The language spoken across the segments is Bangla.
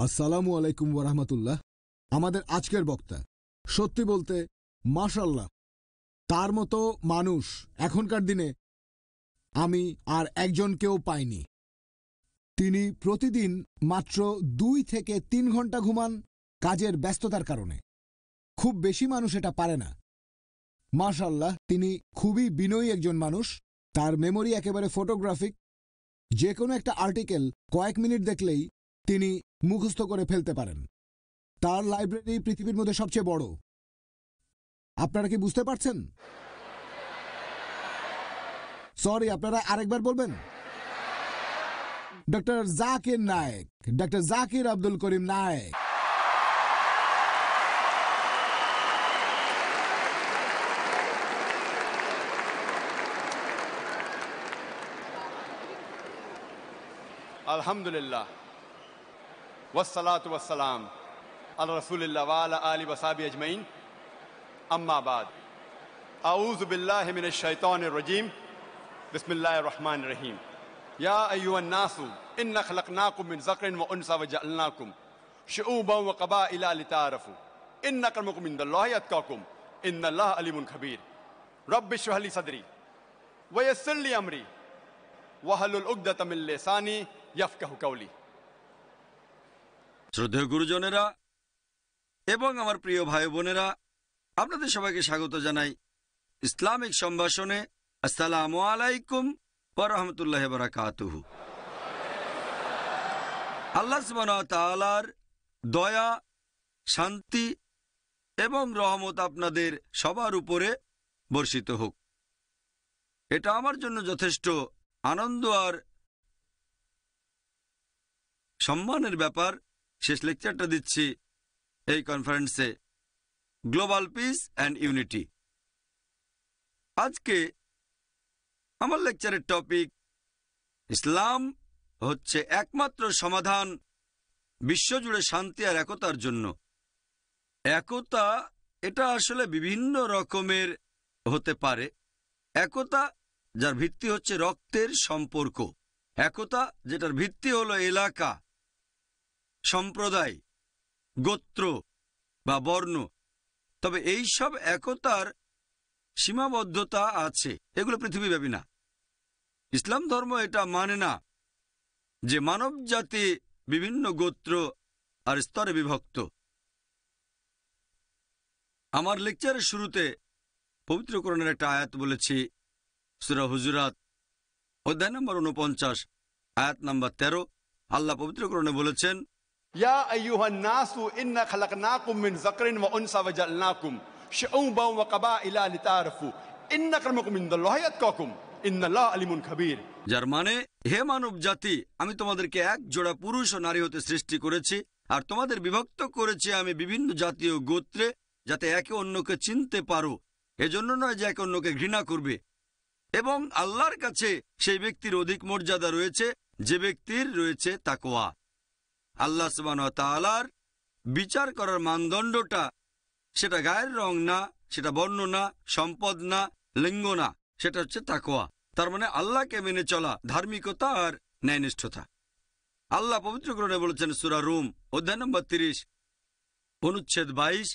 আসসালামু আলাইকুম ওয়া রাহমাতুল্লাহ। আমাদের আজকের বক্তা সত্যি বলতে মাশাআল্লাহ, তার মতো মানুষ এখনকার দিনে আমি আর একজনকেও পাইনি। তিনি প্রতিদিন মাত্র 2 থেকে 3 ঘন্টা ঘুমান কাজের ব্যস্ততার কারণে। খুব বেশি মানুষ এটা পারে না। মাশাআল্লাহ, তিনি খুবই বিনয়ী একজন মানুষ। তার মেমোরি একেবারে ফটোগ্রাফিক। যে কোনো একটা আর্টিকেল কয়েক মিনিট দেখলেই তিনি মুখস্থ করে ফেলতে পারেন। তার লাইব্রেরি পৃথিবীর মধ্যে সবচেয়ে বড়। আপনারা কি বুঝতে পারছেন? সরি, আপনারা আরেকবার বলবেন। Doctor Zakir Naik, doctor Zakir Abdul Karim Naik. আলহামদুলিল্লাহ ওয়াসসালাতু ওয়াসসালাম আলা রাসূলিল্লাহ ওয়া আলা আলিহি ওয়া সাহবিহি আজমাইন, আম্মা বাদ। আউযু বিল্লাহি মিনাশ শাইতানির রাজীম, বিসমিল্লাহির রহমানির রহিম। ইয়া আইয়ুহান নাসু ইন্না খালাকনাকুম মিন যাকরিন ওয়া উনসা ওয়া জাআলনাকুম শুউবান ওয়া ক্বাবাইলা লিতাআরাফু ইন্না আক্রামাকুম ইনদাল্লাহি আতকাকুম ইন্নাল্লাহা আলিমুন খাবীর। রব্বি ইশরাহ লি সাদরি ওয়া ইয়াসসির লি আমরি ওয়াহলুল উকদাতাম মিন লিসানি ইয়াফকাহু কাওলি। শ্রদ্ধেয় গুরুজনেরা এবং আমার প্রিয় ভাই বোনেরা, আপনাদের সবাইকে স্বাগত জানাই ইসলামিক সম্ভাষণে। আসসালামু আলাইকুম ওয়া রাহমাতুল্লাহি ওয়া বারাকাতুহু। আল্লাহ সুবহানাহু ওয়া তাআলার দয়া, শান্তি এবং রহমত আপনাদের সবার উপরে বর্ষিত হোক। এটা আমার জন্য যথেষ্ট আনন্দ আর সম্মানের ব্যাপার। শেষ লেকচারটা দিচ্ছি এই কনফারেন্সে, গ্লোবাল পিস অ্যান্ড ইউনিটি। আজকে আমার লেকচারের টপিক, ইসলাম হচ্ছে একমাত্র সমাধান বিশ্বজুড়ে শান্তি আর একতার জন্য। একতা এটা আসলে বিভিন্ন রকমের হতে পারে। একতা যার ভিত্তি হচ্ছে রক্তের সম্পর্ক, একতা যেটার ভিত্তি হলো এলাকা, সম্প্রদায়, গোত্র বা বর্ণ। তবে এই সব একতার সীমাবদ্ধতা আছে, এগুলো পৃথিবীব্যাপী না। ইসলাম ধর্ম এটা মানে না যে মানব জাতি বিভিন্ন গোত্র আর স্তরে বিভক্ত। আমার লেকচারের শুরুতে পবিত্র কোরআনের একটা আয়াত বলেছি, সূরা হুজুরাত অধ্যায় নম্বর 49 আয়াত নম্বর 13। আল্লাহ পবিত্র কোরআনে বলেছেন, ইয়া আইয়ুহান নাসু ইন্না খালাকনাকুম মিন যাকরিন ওয়া উনসা ওয়া জাআলনাকুম শুউবান ওয়া ক্বাবাইলা লিতাআরাফু ইন্না আক্রামাকুম ইনদাল্লাহি আতকাকুম ইন্নাল্লাহা আলিমুন খাবীর। যার মানে, হে মানব জাতি, আমি তোমাদেরকে এক জোড়া পুরুষ ও নারী হতে সৃষ্টি করেছি, আর তোমাদের বিভক্ত করেছি আমি বিভিন্ন জাতীয় গোত্রে, যাতে একে অন্যকে চিনতে পারো। এজন্য নয় যে একে অন্যকে ঘৃণা করবে। এবং আল্লাহর কাছে সেই ব্যক্তির অধিক মর্যাদা রয়েছে যে ব্যক্তির রয়েছে তাকওয়া। আল্লাহ সুবহানাহু ওয়া তাআলার বিচার করার মানদণ্ডটা সেটা গায়ের রং না, সেটা বর্ণ না, সম্পদ না, লিঙ্গ না, সেটা হচ্ছে তাকওয়া। তার মানে আল্লাহকে মেনে চলা, ধার্মিকতা আর ন্যায়নিষ্ঠতা। আল্লাহ পবিত্র কোরআনে বলেছেন সূরা রুম অধ্যায় নম্বর 30 অনুচ্ছেদ 22,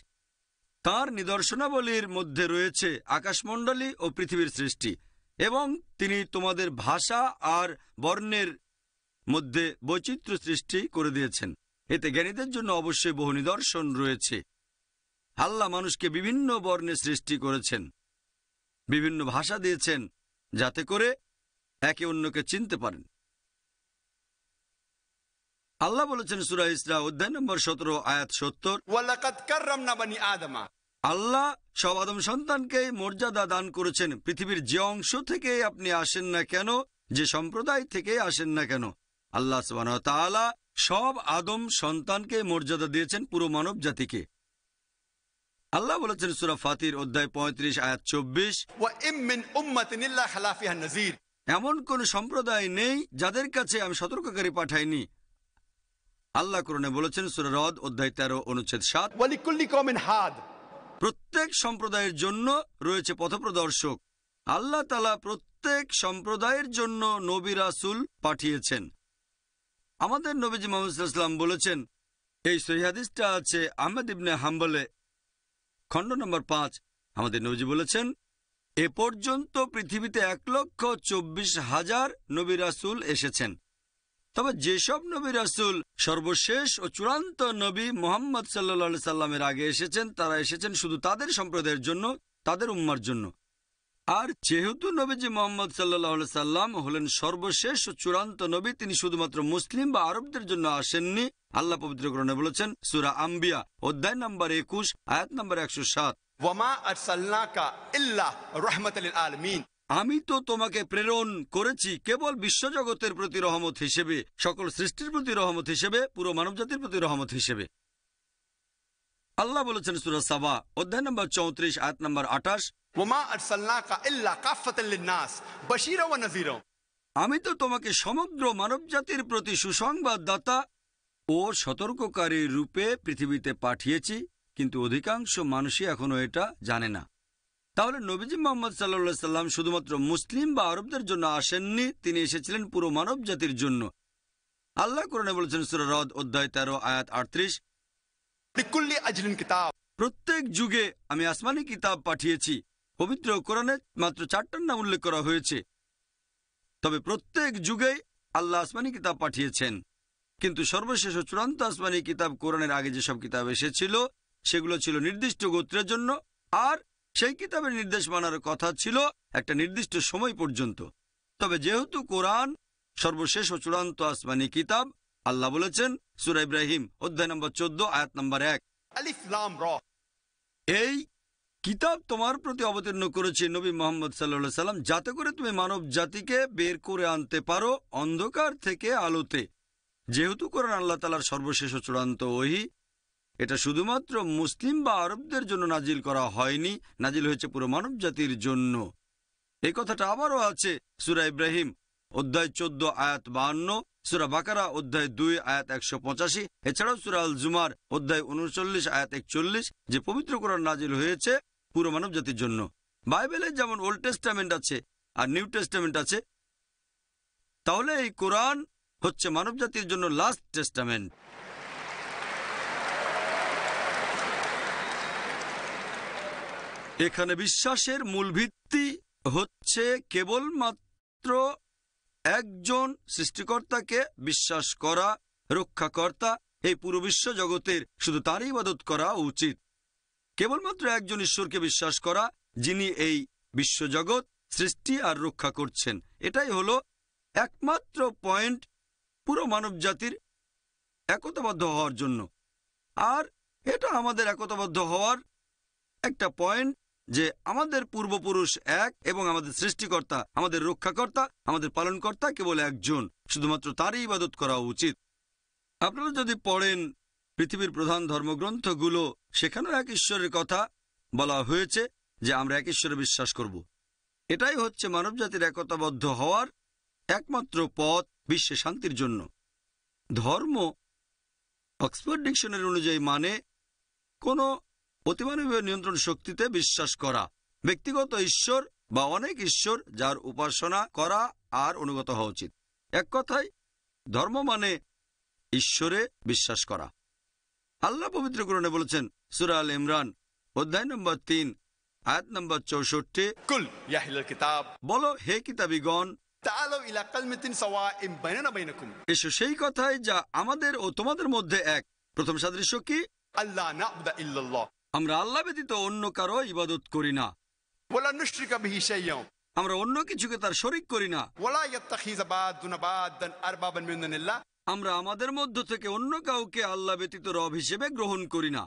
তাঁর নিদর্শনাবলীর মধ্যে রয়েছে আকাশমণ্ডলী ও পৃথিবীর সৃষ্টি, এবং তিনি তোমাদের ভাষা আর বর্ণের মধ্যে বৈচিত্র্য সৃষ্টি করে দিয়েছেন। এতে জ্ঞানীদের জন্য অবশ্যই বহু নিদর্শন রয়েছে। আল্লাহ মানুষকে বিভিন্ন বর্ণে সৃষ্টি করেছেন, বিভিন্ন ভাষা দিয়েছেন, যাতে করে একে অন্যকে চিনতে পারেন। আল্লাহ বলেছেন সূরা ইসরা অধ্যায় নম্বর 17 আয়াত 70, ওয়ালাকাদ কাররামনা বানি আদমা। আল্লাহ সব আদম সন্তানকে মর্যাদা দান করেছেন, পৃথিবীর যে অংশ থেকে আপনি আসেন না কেন, যে সম্প্রদায় থেকে আসেন না কেন। আল্লাহ সুবহানাহু ওয়া তাআলা সব আদম সন্তানকে মর্যাদা দিয়েছেন, পুরো মানব জাতিকে। আল্লাহ বলেছেন সূরা ফাতির অধ্যায় 35 আয়াত 24, ওয়া ইম মিন উম্মাতিন ইল্লা খালা ফিহা নাযীর। এমন কোন সম্প্রদায় নেই যাদের কাছে আমি সতর্ককারী পাঠাইনি। আল্লাহ কোরআনে বলেছেন সূরা রদ অধ্যায় 13 অনুচ্ছেদ 7, ওয়া লিকুল্লি কওমিন হাদ। প্রত্যেক সম্প্রদায়ের জন্য রয়েছে পথপ্রদর্শক। আল্লাহ তাআলা প্রত্যেক সম্প্রদায়ের জন্য নবী রাসূল পাঠিয়েছেন। আমাদের নবীজি মুহাম্মদ সাল্লাল্লাহু আলাইহি ওয়াসাল্লাম বলেছেন, এই সহিহ হাদিসটা আছে আহমদ ইবনে হাম্বলে, খণ্ড নম্বর 5। আমাদের নবী বলেছেন, এ পর্যন্ত পৃথিবীতে 1,24,000 নবী রাসূল এসেছেন, তবে যেসব নবী রাসূল সর্বশেষ ও চূড়ান্ত নবী মুহাম্মদ সাল্লাল্লাহু আলাইহি সাল্লামের আগে এসেছেন, তারা এসেছেন শুধু তাদের সম্প্রদায়ের জন্য, তাদের উম্মার জন্য। আর যেহেতু নবীজি মুহাম্মদ সাল্লাল্লাহু আলাইহি সাল্লাম হলেন সর্বশেষ ও চূড়ান্ত নবী, তিনি শুধুমাত্র মুসলিম বা আরবদের জন্য আসেননি। আল্লাহ পবিত্র কোরআনে বলেছেন, সূরা আম্বিয়া অধ্যায় নম্বর 21 আয়াত নম্বর 107, ওয়ামা আরসালনাকা ইল্লা রাহমাতাল লিল আলামিন, আমি তো তোমাকে প্রেরণ করেছি কেবল বিশ্বজগতের প্রতি রহমত হিসেবে, সকল সৃষ্টির প্রতি রহমত হিসেবে, পুরো মানবজাতির প্রতি রহমত হিসেবে। আল্লাহ বলেছেন সূরা সাবা অধ্যায় নম্বর 34 আয়াত নম্বর 28, ওয়ামা আরসালনাকা ইল্লা কাফাতাল লিন-নাস বাশীরা ওয়া নাযীরা, আমি তো তোমাকে সমগ্র মানবজাতির প্রতি সুসংবাদদাতা ও সতর্ককারী রূপে পৃথিবীতে পাঠিয়েছি, কিন্তু অধিকাংশ মানুষই এখনো এটা জানে না। তাহলে নবীজি মুহাম্মদ সাল্লাল্লাহু আলাইহি সাল্লাম শুধুমাত্র মুসলিম বা আরবদের জন্য আসেননি, তিনি এসেছিলেন পুরো মানব জাতির জন্য। আল্লাহ কোরআনে বলেছেন সূরা রদ অধ্যায় 13 আয়াত 38, লিকুল্লি আজলিন কিতাব, প্রত্যেক যুগে আমি আসমানি কিতাব পাঠিয়েছি। পবিত্র কোরআনে মাত্র 4টার নাম উল্লেখ করা হয়েছে, তবে প্রত্যেক যুগেই আল্লাহ আসমানি কিতাব পাঠিয়েছেন। কিন্তু সর্বশেষ ও চূড়ান্ত আসমানি কিতাব কোরআনের আগে যেসব কিতাব এসেছিল সেগুলো ছিল নির্দিষ্ট গোত্রের জন্য, আর সেই কিতাবের নির্দেশ মানার কথা ছিল একটা নির্দিষ্ট সময় পর্যন্ত। তবে যেহেতু কোরআন সর্বশেষ ও চূড়ান্ত আসমানি কিতাব, আল্লাহ বলেছেন সূরা ইব্রাহিম অধ্যায় নম্বর 14 আয়াত নম্বর 1, আলিফ লাম র, এই কিতাব তোমার প্রতি অবতীর্ণ করেছে নবী মুহাম্মদ সাল্লাল্লাহু আলাইহি সাল্লাম, যাতে করে তুমি মানব জাতিকে বের করে আনতে পারো অন্ধকার থেকে আলোতে। যেহেতু কোরআন আল্লাহ তাআলার সর্বশেষ ও চূড়ান্ত ওহী, এটা শুধুমাত্র মুসলিম বা আরবদের জন্য নাজিল করা হয়নি, নাজিল হয়েছে পুরো মানব জাতির জন্য। এই কথাটা আবারও আছে সূরা ইব্রাহিম অধ্যায় 14 আয়াত 52, সূরা বাকারা অধ্যায় 2 আয়াত 185, এছাড়াও সূরা আল জুমার অধ্যায় 39 আয়াত 41, যে পবিত্র কোরআন নাজিল হয়েছে পুরো মানব জাতির জন্য। বাইবেলে যেমন ওল্ড টেস্টামেন্ট আছে আর নিউ টেস্টামেন্ট আছে, তাহলে এই কোরআন হচ্ছে মানব জাতির জন্য লাস্ট টেস্টামেন্ট। এখানে বিশ্বাসের মূল ভিত্তি হচ্ছে কেবলমাত্র একজন সৃষ্টিকর্তাকে বিশ্বাস করা, রক্ষাকর্তা এই পুরো বিশ্ব জগতের, শুধু তারই ইবাদত করা উচিত। কেবলমাত্র একজন ঈশ্বরকে বিশ্বাস করা, যিনি এই বিশ্বজগৎ সৃষ্টি আর রক্ষা করছেন। এটাই হলো একমাত্র পয়েন্ট পুরো মানব জাতির একতাবদ্ধ হওয়ার জন্য। আর এটা আমাদের একতাবদ্ধ হওয়ার একটা পয়েন্ট যে আমাদের পূর্বপুরুষ এক এবং আমাদের সৃষ্টিকর্তা, আমাদের রক্ষাকর্তা, আমাদের পালনকর্তা কেবল একজন, শুধুমাত্র তারই ইবাদত করা উচিত। আপনারা যদি পড়েন পৃথিবীর প্রধান ধর্মগ্রন্থগুলো, সেখানেও এক ঈশ্বরের কথা বলা হয়েছে যে আমরা এক ঈশ্বরে বিশ্বাস করব। এটাই হচ্ছে মানবজাতির একতাবদ্ধ হওয়ার একমাত্র পথ বিশ্বে শান্তির জন্য। ধর্ম অক্সফোর্ড ডিকশনারি অনুযায়ী মানে কোনো অতিমানবীয় নিয়ন্ত্রণ শক্তিতে বিশ্বাস করা, ব্যক্তিগত ঈশ্বর বা অনেক ঈশ্বর যার উপাসনা করা আর অনুগত হওয়া উচিত। এক কথায় ধর্ম মানে ঈশ্বরে বিশ্বাস করা। আল্লাহ পবিত্র কোরআনে বলেছেন সূরা আল ইমরান অধ্যায় নম্বর 3 আয়াত নম্বর 64, কুল ইয়া আহলাল কিতাব, বলো হে কিতাবীগণ, তাআলাউ ইলা কালিমাতিন সাওয়াইন বাইনানা বাইনাকুম, এসো সেই কথায় যা আমাদের ও তোমাদের মধ্যে এক। প্রথম সাদৃশ্য কি? আল্লাহ না'বুদা ইল্লাল্লাহ, আমরা আল্লাহ ব্যতীত অন্য কারো ইবাদত করি না, ওয়ালা নুশরিকা বিহি শাইয়্যান, আমরা অন্য কিছুকে তার শরীক করি না, ওয়ালা ইয়াত্তাখিযা বা'দুনা বা'দান আরবাবান মিন দুনিল্লাহ, আমরা আমাদের মধ্য থেকে অন্য কাউকে আল্লাহ ব্যতীত রব হিসেবে গ্রহণ করি না।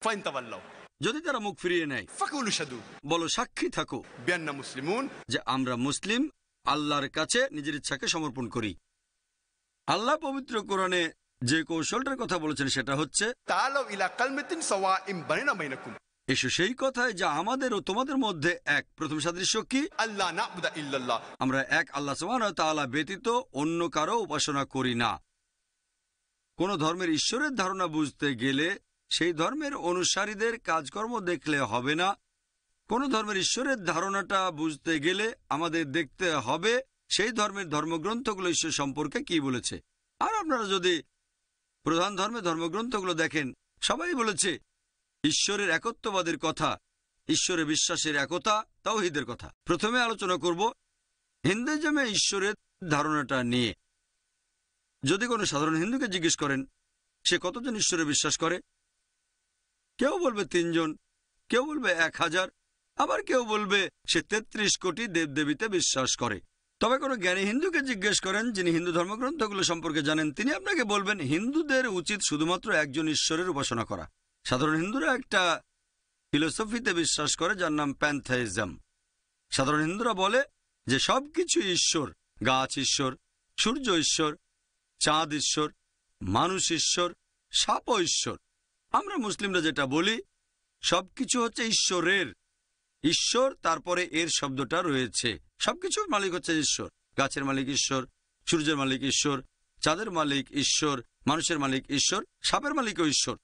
ফাইন তাওয়াল্লাউ, যদি তারা মুখ ফিরিয়ে নেয়, ফাকুলু শাদু বলো সাক্ষী থাকো বিআন্না মুসলিমুন, যে আমরা মুসলিম, আল্লাহর কাছে নিজের ইচ্ছাকে সমর্পণ করি। আল্লাহ পবিত্র কোরআনে যে কৌশলটার কথা বলেছেন সেটা হচ্ছে তাআলাউ ইলা কালিমাতিন সাওয়াইন বাইনানা বাইনাকুম, এসো সেই কথায় যা আমাদের ও তোমাদের মধ্যে এক। প্রথম সাদৃশ্য কি? আল্লাহ না'বুদা ইল্লাল্লাহ, আমরা এক আল্লাহ সুবহানাহু ওয়া তাআলা ব্যতীত অন্য কারো উপাসনা করি না। কোন ধর্মের ঈশ্বরের ধারণা বুঝতে গেলে সেই ধর্মের অনুসারীদের কাজকর্ম দেখলে হবে না। কোন ধর্মের ঈশ্বরের ধারণাটা বুঝতে গেলে আমাদের দেখতে হবে সেই ধর্মের ধর্মগ্রন্থগুলো ঈশ্বর সম্পর্কে কি বলেছে। আর আপনারা যদি প্রধান ধর্মগ্রন্থগুলো দেখেন, সবাই বলেছে ঈশ্বরের একত্ববাদের কথা, ঈশ্বরে বিশ্বাসের একতা, তাওহীদের কথা। প্রথমে আলোচনা করব হিন্দুইজমে ঈশ্বরের ধারণাটা নিয়ে। যদি কোনো সাধারণ হিন্দুকে জিজ্ঞেস করেন সে কতজন ঈশ্বরে বিশ্বাস করে, কেউ বলবে 3 জন, কেউ বলবে 1000, আবার কেউ বলবে সে 33 কোটি দেবদেবীতে বিশ্বাস করে। তবে কোনো জ্ঞানী হিন্দুকে জিজ্ঞেস করেন যিনি হিন্দু ধর্মগ্রন্থগুলো সম্পর্কে জানেন, তিনি আপনাকে বলবেন হিন্দুদের উচিত শুধুমাত্র একজন ঈশ্বরের উপাসনা করা। সাধারণ হিন্দুরা একটা ফিলোসফিতে বিশ্বাস করে যার নাম প্যান্থাইজম। সাধারণ হিন্দুরা বলে যে সবকিছু ঈশ্বর, গাছ ঈশ্বর, সূর্য ঈশ্বর, চাঁদ ঈশ্বর, মানুষ ঈশ্বর, সাপও ঈশ্বর। আমরা মুসলিমরা যেটা বলি সবকিছু হচ্ছে ঈশ্বরের। ঈশ্বর তারপরে এর শব্দটা রয়েছে। সবকিছুর মালিক হচ্ছে ঈশ্বর। গাছের মালিক ঈশ্বর, সূর্যের মালিক ঈশ্বর, চাঁদের মালিক ঈশ্বর, মানুষের মালিক ঈশ্বর, সাপের মালিকও ঈশ্বর।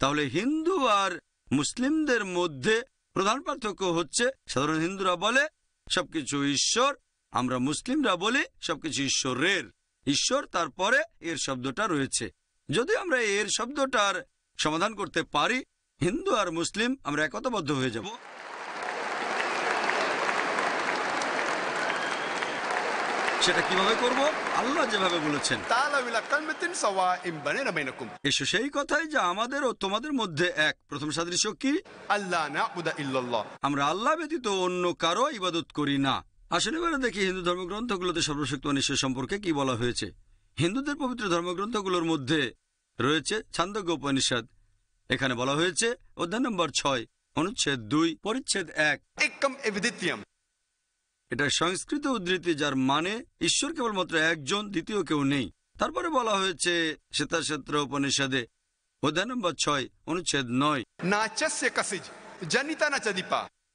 তাহলে হিন্দু আর মুসলিমদের মধ্যে প্রধান পার্থক্য হচ্ছে সাধারণ হিন্দুরা বলে সবকিছু ঈশ্বর, আমরা মুসলিমরা বলি সবকিছু ঈশ্বরের। ঈশ্বর তারপরে এর শব্দটা রয়েছে। যদি আমরা এর শব্দটার সমাধান করতে পারি, হিন্দু আর মুসলিম আমরা একতাবদ্ধ হয়ে যাব। সেটা কিভাবে করব? আল্লাহ যেভাবে বলেছেন, এসো সেই কথাই যা আমাদের ও তোমাদের মধ্যে এক। প্রথম সাদৃশ্য কি? আমরা আল্লাহ ব্যতীত অন্য কারো ইবাদত করি না। আসলে এবারে দেখি হিন্দু ধর্মগ্রন্থগুলোতে সর্বশক্তিমান ঈশ্বর সম্পর্কে কি বলা হয়েছে। হিন্দুদের পবিত্র ধর্মগ্রন্থগুলোর মধ্যে রয়েছে ছান্দোগ্য উপনিষদ। এখানে বলা হয়েছে অধ্যায় নম্বর 6, অনুচ্ছেদ 2, পরিচ্ছেদ 1, এটা সংস্কৃত উদ্ধৃতি, যার মানে ঈশ্বর কেবলমাত্র একজন, দ্বিতীয় কেউ নেই। তারপরে বলা হয়েছে শ্বেতাক্ষেত্র উপনিষদে অধ্যায় নম্বর 6, অনুচ্ছেদ 9,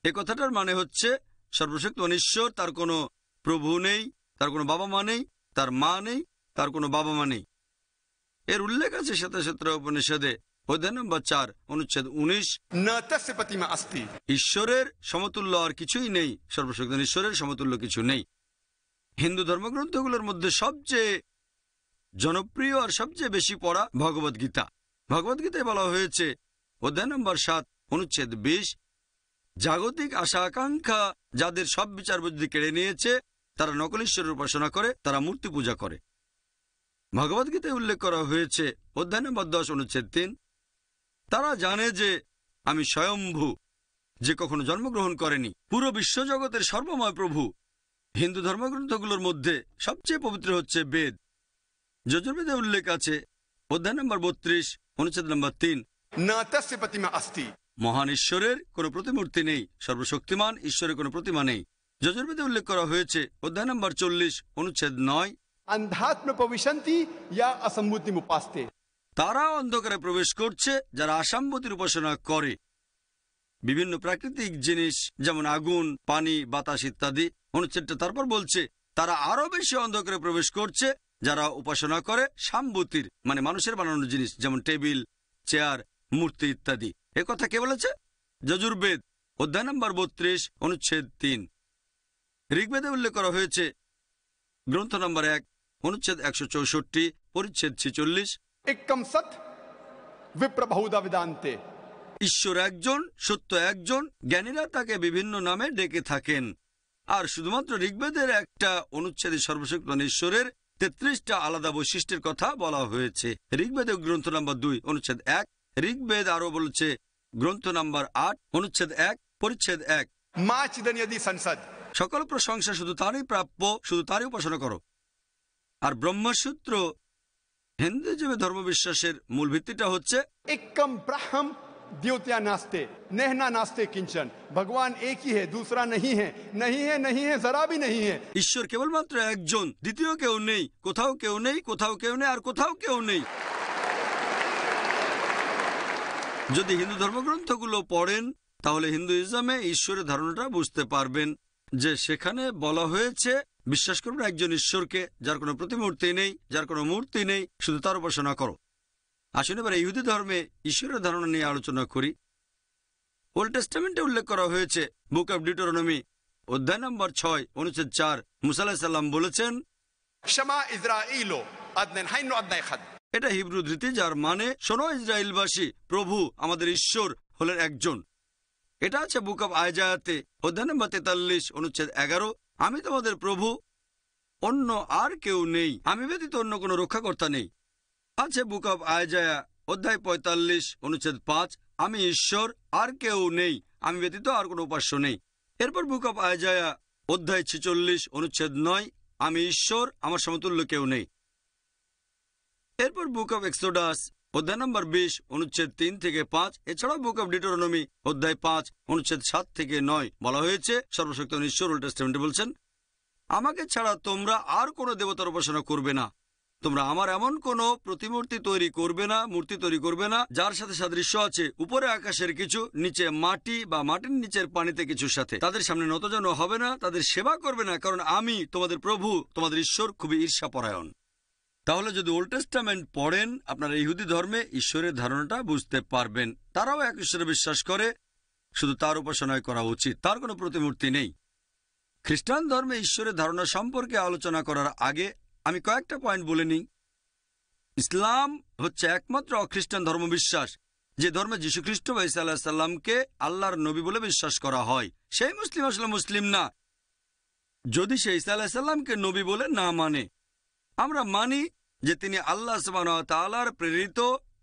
এ কথাটার মানে হচ্ছে সর্বশক্তিমান ঈশ্বর, তার কোনো প্রভু নেই, তার কোনো বাবা মা নেই, তার মা নেই, তার কোনো বাবা মা নেই। এর উল্লেখ আছে শ্বেতাক্ষেত্র উপনিষদে অধ্যায় নম্বর 4, অনুচ্ছেদ 19, ঈশ্বরের সমতুল্য আর কিছুই নেই। সর্বশক্তিমান ঈশ্বরের সমতুল্য কিছু নেই। হিন্দু ধর্মগ্রন্থগুলোর মধ্যে সবচেয়ে জনপ্রিয় আর সবচেয়ে বেশি পড়া ভগবদ্গীতা। ভগবদ্গীতায় বলা হয়েছে অধ্যায় নম্বর 7, অনুচ্ছেদ 20, জাগতিক আশা আকাঙ্ক্ষা যাদের সব বিচার বুদ্ধি কেড়ে নিয়েছে, তারা নকল ঈশ্বরের উপাসনা করে, তারা মূর্তি পূজা করে। ভগবদ্গীতায় উল্লেখ করা হয়েছে অধ্যায় নম্বর 10, অনুচ্ছেদ 3, তারা জানে যে আমি স্বয়ম্ভু, যে কখনো জন্মগ্রহণ করেনি, পুরো বিশ্বজগতের সর্বময় প্রভু। হিন্দু ধর্মগ্রন্থগুলোর মধ্যে সবচেয়ে পবিত্র হচ্ছে বেদ। যজুর্বেদে উল্লেখ আছে অধ্যায় নম্বর 32, অনুচ্ছেদ নম্বর 3, মহান ঈশ্বরের কোনো প্রতিমূর্তি নেই, সর্বশক্তিমান ঈশ্বরের কোনো প্রতিমা নেই। যজুর্বেদে উল্লেখ করা হয়েছে অধ্যায় নম্বর 40, অনুচ্ছেদ 9, তারা অন্ধকারে প্রবেশ করছে যারা আসাম্বতীর উপাসনা করে। বিভিন্ন প্রাকৃতিক জিনিস যেমন আগুন, পানি, বাতাস ইত্যাদি। অনুচ্ছেদটা তারপর বলছে তারা আরো বেশি অন্ধকারে প্রবেশ করছে যারা উপাসনা করে সাম্বতীর, মানে মানুষের বানানো জিনিস, যেমন টেবিল, চেয়ার, মূর্তি ইত্যাদি। এ কথা কে বলেছে? যজুর্বেদ অধ্যায় নম্বর 32, অনুচ্ছেদ 3। ঋগ্বেদে উল্লেখ করা হয়েছে গ্রন্থ নম্বর 1, অনুচ্ছেদ 164, পরিচ্ছেদ 46, ঈশ্বর একজন, সত্য একজন, জ্ঞানীরা তাকে বিভিন্ন নামে ডেকে থাকেন। আর শুধুমাত্র ঋগ্বেদের একটা অনুচ্ছেদে সর্বশক্তিমান ঈশ্বরের 33টা আলাদা বৈশিষ্ট্যের কথা বলা হয়েছে। ঋগ্বেদে গ্রন্থ নম্বর 2, অনুচ্ছেদ 1, ঋগ্বেদ আরো বলছে গ্রন্থ নম্বর 8, অনুচ্ছেদ 1, পরিচ্ছেদ 1, সকল প্রশংসা শুধু তারই প্রাপ্য, শুধু তারই উপাসনা করো। আর ব্রহ্মসূত্র হিন্দুইজমে ধর্মবিশ্বাসের মূল ভিত্তিটা হচ্ছে एकम ब्रह्म द्योत्या नास्ते नहना नास्ते किंचन, भगवान एक ही है, दूसरा नहीं है, नहीं है, नहीं है, जरा भी नहीं है। ঈশ্বর কেবলমাত্র একজন, দ্বিতীয় কেউ নেই, কোথাও কেউ নেই, কোথাও কেউ নেই, আর কোথাও কেউ নেই। যদি হিন্দু ধর্মগ্রন্থগুলো পড়েন তাহলে হিন্দুইজমে ঈশ্বরের ধারণাটা বুঝতে পারবেন, যে সেখানে বলা হয়েছে বিশ্বাস করবে একজন ঈশ্বরকে, যার কোনো প্রতিমূর্তি নেই, যার কোনো মূর্তি নেই, শুধু তার উপাসনা করো। আসলে এবার ইহুদি ধর্মে ঈশ্বরের ধারণা নিয়ে আলোচনা করি। ওল্ড টেস্টামেন্টে উল্লেখ করা হয়েছে বুক অব ডিউটোরনমি অধ্যায় নম্বর 6, অনুচ্ছেদ 4, মুসা আলাইহিস সালাম বলেছেন, এটা হিব্রু ধৃতি, যার মানে শোনো ইসরায়েলবাসী, প্রভু আমাদের ঈশ্বর হলেন একজন। এটা আছে বুক অব আয়জায়াতে অধ্যায় নম্বর 43 অনুচ্ছেদ 11, আমি তোমাদের প্রভু, অন্য আর কেউ নেই, আমি ব্যতীত অন্য কোনো রক্ষাকর্তা নেই। আছে বুক অব আয়জায়া অধ্যায় 45 অনুচ্ছেদ 5, আমি ঈশ্বর, আর কেউ নেই, আমি ব্যতীত আর কোনো উপাস্য নেই। এরপর বুক অব আয়জায়া অধ্যায় 46 অনুচ্ছেদ 9, আমি ঈশ্বর, আমার সমতুল্য কেউ নেই। এরপর বুক অব এক্সোডাস অধ্যায় নম্বর 20 অনুচ্ছেদ 3 থেকে 5, এছাড়াও বুক অব ডিউটেরোনমি অধ্যায় 5 অনুচ্ছেদ 7 থেকে 9 বলা হয়েছে, সর্বশক্তিমান ঈশ্বর ওল্ড টেস্টামেন্টে বলছেন, আমাকে ছাড়া তোমরা আর কোনো দেবতার উপাসনা করবে না, তোমরা আমার এমন কোনো প্রতিমূর্তি তৈরি করবে না, মূর্তি তৈরি করবে না যার সাথে সাদৃশ্য আছে উপরে আকাশের কিছু, নিচে মাটি বা মাটির নিচের পানিতে কিছুর সাথে। তাদের সামনে নতজানু হবে না, তাদের সেবা করবে না, কারণ আমি তোমাদের প্রভু, তোমাদের ঈশ্বর খুবই ঈর্ষাপরায়ণ। তাহলে যদি ওল্ড টেস্টামেন্ট পড়েন, আপনারা ইহুদি ধর্মে ঈশ্বরের ধারণাটা বুঝতে পারবেন। তারাও এক ঈশ্বরে বিশ্বাস করে, শুধু তার উপাসনায় করা উচিত, তার কোনো প্রতিমূর্তি নেই। খ্রিস্টান ধর্মে ঈশ্বরের ধারণা সম্পর্কে আলোচনা করার আগে আমি কয়েকটা পয়েন্ট বলে নিই। ইসলাম হচ্ছে একমাত্র অখ্রিস্টান ধর্মবিশ্বাস যে ধর্মে যীশুখ্রিস্ট বা ঈসা আলাইহিস সালামকে আল্লাহর নবী বলে বিশ্বাস করা হয়। সেই মুসলিম আসলে মুসলিম না যদি সে ঈসা আলাইহিস সালামকে নবী বলে না মানে। আমরা মানি যে তিনি আল্লাহ সুবহানাহু ওয়া তাআলার প্রেরিত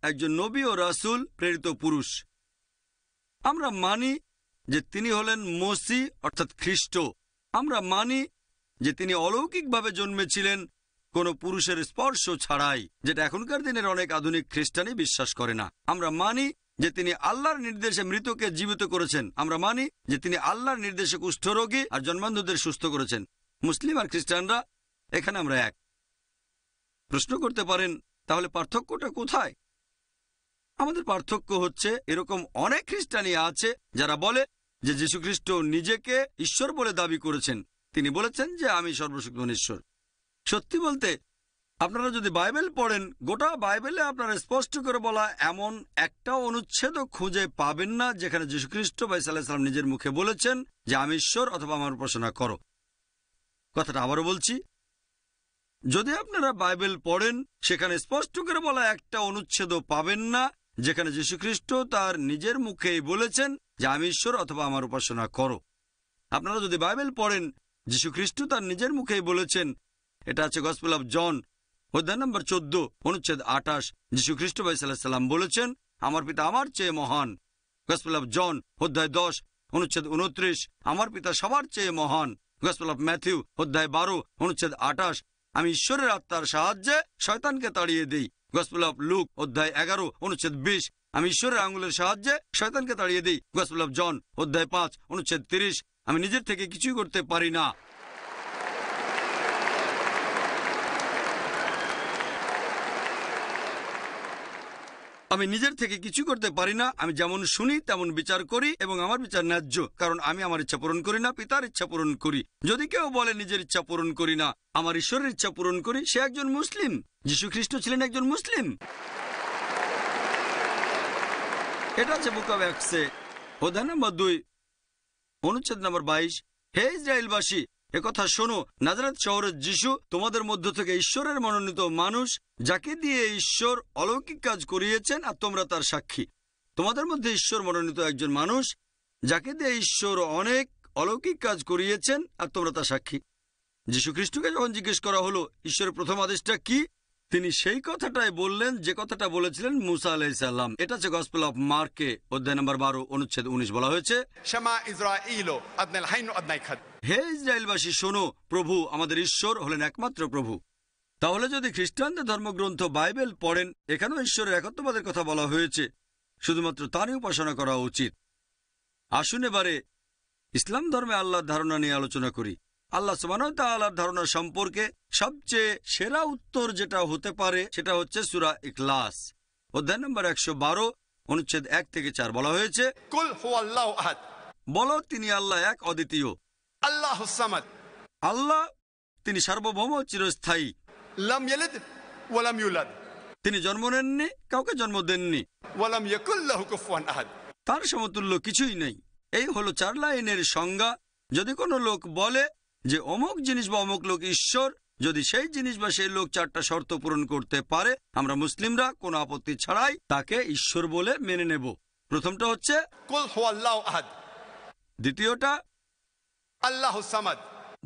একজন নবী ও রাসূল, প্রেরিত পুরুষ। আমরা মানি যে তিনি হলেন মসিহ অর্থাৎ খ্রিস্ট। আমরা মানি যে তিনি অলৌকিকভাবে জন্মেছিলেন কোনো পুরুষের স্পর্শ ছাড়াই, যেটা এখনকার দিনের অনেক আধুনিক খ্রিস্টানই বিশ্বাস করে না। আমরা মানি যে তিনি আল্লাহর নির্দেশে মৃতকে জীবিত করেছেন। আমরা মানি যে তিনি আল্লাহর নির্দেশে কুষ্ঠরোগী আর জন্মান্ধদের সুস্থ করেছেন। মুসলিম আর খ্রিস্টানরা এখানে আমরা এক। প্রশ্ন করতে পারেন, তাহলে পার্থক্যটা কোথায়? আমাদের পার্থক্য হচ্ছে, এরকম অনেক খ্রিস্টানই আছে যারা বলে যে যীশুখ্রিস্ট নিজেকে ঈশ্বর বলে দাবি করেছেন। তিনি বলেছেন যে আমি সর্বশক্তিমান ঈশ্বর। সত্যি বলতে, আপনারা যদি বাইবেল পড়েন, গোটা বাইবেলে আপনারা স্পষ্ট করে বলা এমন একটা অনুচ্ছেদও খুঁজে পাবেন না যেখানে যীশুখ্রিস্ট বা ঈসা আলাইহিস সালাম নিজের মুখে বলেছেন যে আমি ঈশ্বর অথবা আমার উপাসনা করো। কথাটা আবারও বলছি, যদি আপনারা বাইবেল পড়েন, সেখানে স্পষ্ট করে বলা একটা অনুচ্ছেদও পাবেন না যেখানে যীশুখ্রিস্ট তার নিজের মুখেই বলেছেন যে আমি ঈশ্বর অথবা আমার উপাসনা করো। আপনারা যদি বাইবেল পড়েন, যীশুখ্রিস্ট তার নিজের মুখেই বলেছেন, এটা আছে গসপেল অফ জন অধ্যায় নম্বর 14 অনুচ্ছেদ 28, যীশুখ্রিস্ট ঈসা আলাইহিস সালাম বলেছেন আমার পিতা আমার চেয়ে মহান। গসপেল অফ জন অধ্যায় 10 অনুচ্ছেদ 29, আমার পিতা সবার চেয়ে মহান। গসপেল অফ ম্যাথিউ অধ্যায় 12 অনুচ্ছেদ 28, আমি ঈশ্বরের আত্মার সাহায্যে শয়তানকে তাড়িয়ে দিই। গসপেল অফ লুক অধ্যায় 11 অনুচ্ছেদ 20, আমি ঈশ্বরের আঙুলের সাহায্যে শয়তানকে তাড়িয়ে দিই। গসপেল অফ জন অধ্যায় 5 অনুচ্ছেদ 30, আমি নিজের থেকে কিছুই করতে পারি না। আমি নিজের থেকে কিছু করতে পারি না, আমি যেমন শুনি তেমন বিচার করি এবং আমার বিচার ন্যায্য, কারণ আমি আমার ইচ্ছা পূরণ করি না, পিতার ইচ্ছা পূরণ করি। যদি কেউ বলে নিজের ইচ্ছা পূরণ করি না, আমার ঈশ্বরের ইচ্ছা পূরণ করি, সে একজন মুসলিম। যীশুখ্রিস্ট ছিলেন একজন মুসলিম। এটা আছে বুক অব অ্যাক্টসে অধ্যায় নম্বর 2 অনুচ্ছেদ নম্বর 22, হে ইসরায়েলবাসী, একথা শোনো, নাজারেত শহরের যিশু তোমাদের মধ্য থেকে ঈশ্বরের মনোনীত মানুষ, যাকে দিয়ে ঈশ্বর অলৌকিক কাজ করিয়েছেন আর তোমরা তার সাক্ষী। তোমাদের মধ্যে ঈশ্বর মনোনীত একজন মানুষ, যাকে দিয়ে ঈশ্বর অনেক অলৌকিক কাজ করিয়েছেন আর তোমরা তার সাক্ষী। যীশুখ্রিস্টকে যখন জিজ্ঞেস করা হলো ঈশ্বরের প্রথম আদেশটা কি, তিনি সেই কথাটাই বললেন যে কথাটা বলেছিলেন মুসা আলাইহিস সালাম। এটা হচ্ছে গসপেল অফ মার্কে অধ্যায় নম্বর 12 অনুচ্ছেদ 19, বলা হয়েছে, হে ইসরায়েলবাসী শোনো, প্রভু আমাদের ঈশ্বর হলেন একমাত্র প্রভু। তাহলে যদি খ্রিস্টানদের ধর্মগ্রন্থ বাইবেল পড়েন, এখানেও ঈশ্বরের একত্ববাদের কথা বলা হয়েছে, শুধুমাত্র তারই উপাসনা করা উচিত। আসুন এবারে ইসলাম ধর্মে আল্লাহর ধারণা নিয়ে আলোচনা করি। আল্লাহ সুবহানাহু ওয়া তাআলার ধারণা সম্পর্কে সবচেয়ে সেরা উত্তর যেটা হতে পারে সেটা হচ্ছে সূরা ইখলাস অধ্যায় নম্বর 112 অনুচ্ছেদ 1 থেকে 4, বলা হয়েছে, কুল হুয়াল্লাহু আহাদ, বলো তিনি আল্লাহ এক, অদ্বিতীয়। আল্লাহুস সামাদ, আল্লাহ তিনি সার্বভৌম, চিরস্থায়ী। লাম ইয়ালিদ ওয়া লাম ইউলাদ, তিনি জন্ম নেননি, কাউকে জন্ম দেননি। ওয়া লাম ইয়াকুল লাহু কুফুয়ান আহাদ, তার সমতুল্য কিছুই নেই। এই হলো 4 লাইনের সংজ্ঞা। যদি কোনো লোক বলে যে অমুক জিনিস বা অমুক লোক ঈশ্বর, যদি সেই জিনিস বা সেই লোক 4টা শর্ত পূরণ করতে পারে, আমরা মুসলিমরা কোনো আপত্তি ছাড়াই তাকে ঈশ্বর বলে মেনে নেব। প্রথমটা হচ্ছে কুল হুয়াল্লাহু আহাদ, দ্বিতীয়টা আল্লাহুস সামাদ,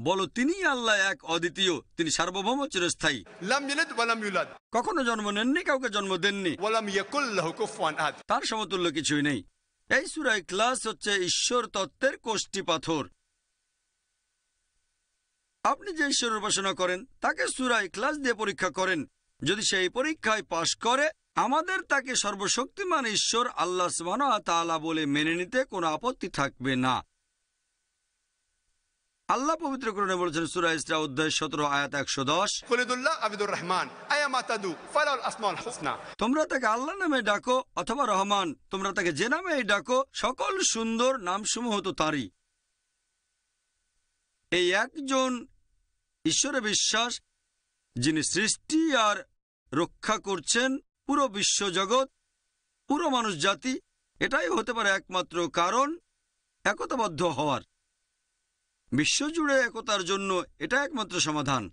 বলো তিনি আল্লাহ এক, অদ্বিতীয়, তিনি সার্বভৌম, চিরস্থায়ী, লাম ইয়ালিদ ওয়া লাম ইউলাদ, কখনো জন্ম নেননি, কাউকে জন্ম দেননি, ওয়া লাম ইয়াকুল লাহু কুফুয়ান আহাদ। তার সমতুল্য কিছুই নেই। এই সূরা ইখলাস হচ্ছে ঈশ্বর তত্ত্বের কোষ্ঠী পাথর। আপনি যে ঈশ্বরের উপাসনা করেন তাকে সূরা ইখলাস দিয়ে পরীক্ষা করেন। যদি সেই পরীক্ষায় পাশ করে, আমাদের তাকে সর্বশক্তিমান ঈশ্বর আল্লাহ সুবহানাহু ওয়া তাআলা বলে মেনে নিতে কোনো আপত্তি থাকবে না। আল্লাহ পবিত্র কোরআনে বলেছেন সূরা ইসরা অধ্যায় 17 আয়াত 110, কুলিদুল্লাহ আবিদুর রহমান আয়ামা তাদু ফালাল আসমাউল হুসনা। তোমরা তাকে আল্লাহ নামে ডাকো অথবা রহমান, তোমরা তাকে যে নামেই ডাকো, সকল সুন্দর নামসমূহ তো তারই। এই একজন ঈশ্বরে বিশ্বাস, যিনি সৃষ্টি আর রক্ষা করছেন পুরো বিশ্বজগৎ, পুরো মানুষ জাতি, এটাই হতে পারে একমাত্র কারণ একতাবদ্ধ হওয়ার। বিশ্বজুড়ে একতার জন্য এটা একমাত্র সমাধান।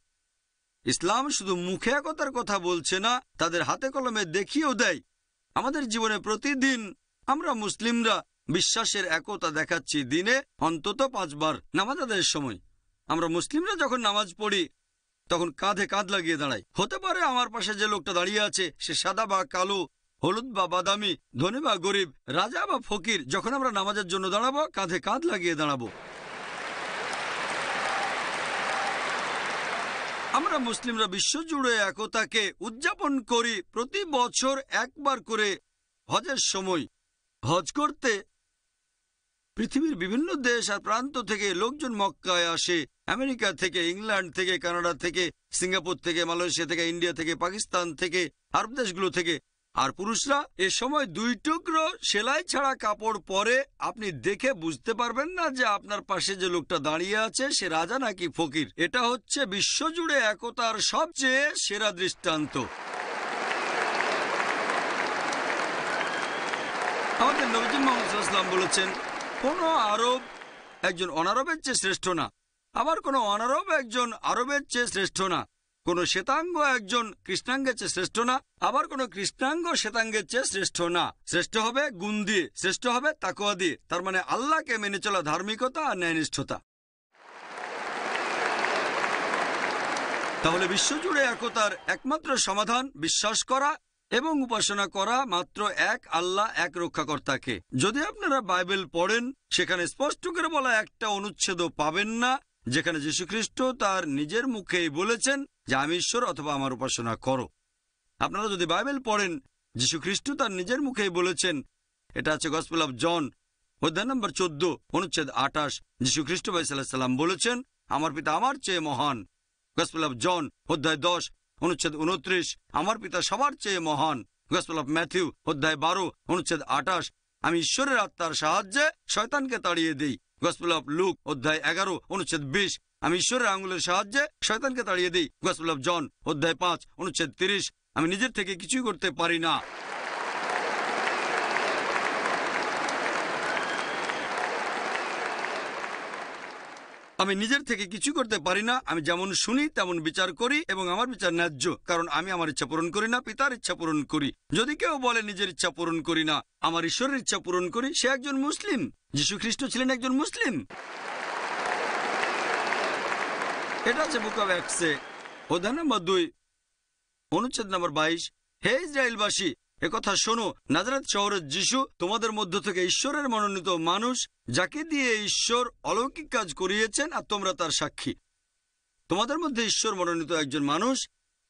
ইসলাম শুধু মুখে একতার কথা বলছে না, তাদের হাতে কলমে দেখিয়েও দেয়। আমাদের জীবনে প্রতিদিন আমরা মুসলিমরা বিশ্বাসের একতা দেখাচ্ছি। দিনে অন্তত 5 বার নামাজ আদায়ের সময় আমরা মুসলিমরা যখন নামাজ পড়ি তখন কাঁধে কাঁধ লাগিয়ে দাঁড়াই। হতে পারে আমার পাশে যে লোকটা দাঁড়িয়ে আছে সে সাদা বা কালো, হলুদ বা বাদামি, ধনী বা গরিব, রাজা বা ফকির, যখন আমরা নামাজের জন্য দাঁড়াবো কাঁধে কাঁধ লাগিয়ে দাঁড়াবো। আমরা মুসলিমরা বিশ্বজুড়ে একতাকে উদযাপন করি প্রতি বছর একবার করে হজের সময়। হজ করতে পৃথিবীর বিভিন্ন দেশ আর প্রান্ত থেকে লোকজন মক্কায় আসে। আমেরিকা থেকে, ইংল্যান্ড থেকে, কানাডা থেকে, সিঙ্গাপুর থেকে, মালয়েশিয়া থেকে, ইন্ডিয়া থেকে, পাকিস্তান থেকে, আরব দেশগুলো থেকে। আর পুরুষরা এ সময় 2 টুকরো সেলাই ছাড়া কাপড় পরে। আপনি দেখে বুঝতে পারবেন না যে আপনার পাশে যে লোকটা দাঁড়িয়ে আছে সে রাজা নাকি ফকির। এটা হচ্ছে বিশ্বজুড়ে একতার সবচেয়ে সেরা দৃষ্টান্ত। আমাদের নবী মুহাম্মদ সাল্লাল্লাহু আলাইহি ওয়াসাল্লাম বলেছেন, কোনো আরব একজন অনারবের চেয়ে শ্রেষ্ঠ না, আবার কোনো অনারব একজন আরবের চেয়ে শ্রেষ্ঠ না। কোনো শ্বেতাঙ্গ একজন কৃষ্ণাঙ্গের চেয়ে শ্রেষ্ঠ না, আবার কোনো কৃষ্ণাঙ্গ শ্বেতাঙ্গের চেয়ে শ্রেষ্ঠ না। শ্রেষ্ঠ হবে গুণ দিয়ে, শ্রেষ্ঠ হবে তাকওয়া দিয়ে, তার মানে আল্লাহকে মেনে চলা, ধার্মিকতা আর ন্যায়নিষ্ঠতা। তাহলে বিশ্বজুড়ে একতার একমাত্র সমাধান বিশ্বাস করা এবং উপাসনা করা মাত্র এক আল্লাহ, এক রক্ষাকর্তাকে। যদি আপনারা বাইবেল পড়েন, সেখানে স্পষ্ট করে বলা একটা অনুচ্ছেদও পাবেন না যেখানে যীশুখ্রিস্ট তার নিজের মুখেই বলেছেন যে আমি ঈশ্বর অথবা আমার উপাসনা করো। আপনারা যদি বাইবেল পড়েন, যীশুখ্রিস্ট তার নিজের মুখেই বলেছেন। এটা আছে গসপেল অফ জন অধ্যায় নম্বর 14 অনুচ্ছেদ 28। যীশুখ্রিস্ট ভাই সাল্লাল্লাহু আলাইহি সাল্লাম বলেছেন, আমার পিতা আমার চেয়ে মহান। গসপেল অফ জন অধ্যায় 10 অনুচ্ছেদ 29, আমার পিতা সবার চেয়ে মহান। গসপেল অফ ম্যাথিউ অধ্যায় 12 অনুচ্ছেদ 28, আমি ঈশ্বরের আত্মার সাহায্যে শয়তানকে তাড়িয়ে দিই। গসপেল অফ লুক অধ্যায় 11 অনুচ্ছেদ 20, আমি ঈশ্বরের আঙুলের সাহায্যে শয়তানকে তাড়িয়ে দিই। গসপেল অফ জন অধ্যায় 5 অনুচ্ছেদ 30, আমি নিজের থেকে কিছুই করতে পারি না। আমি নিজের থেকে কিছু করতে পারি না, আমি যেমন শুনি তেমন বিচার করি এবং আমার বিচার ন্যায্য, কারণ আমি আমার ইচ্ছা পূরণ করি না, পিতার ইচ্ছা পূরণ করি। যদি কেউ বলে নিজের ইচ্ছা পূরণ করি না, আমার ঈশ্বরের ইচ্ছা পূরণ করি, সে একজন মুসলিম। যীশুখ্রিস্ট ছিলেন একজন মুসলিম। এটা আছে বুক অব অ্যাক্টসে অধ্যায় নম্বর 2 অনুচ্ছেদ নম্বর 22, হে ইসরায়েলবাসী, একথা শোনো, নাজারেত শহরের যিশু তোমাদের মধ্য থেকে ঈশ্বরের মনোনীত মানুষ, যাকে দিয়ে ঈশ্বর অলৌকিক কাজ করিয়েছেন আর তোমরা তার সাক্ষী। তোমাদের মধ্যে ঈশ্বর মনোনীত একজন মানুষ,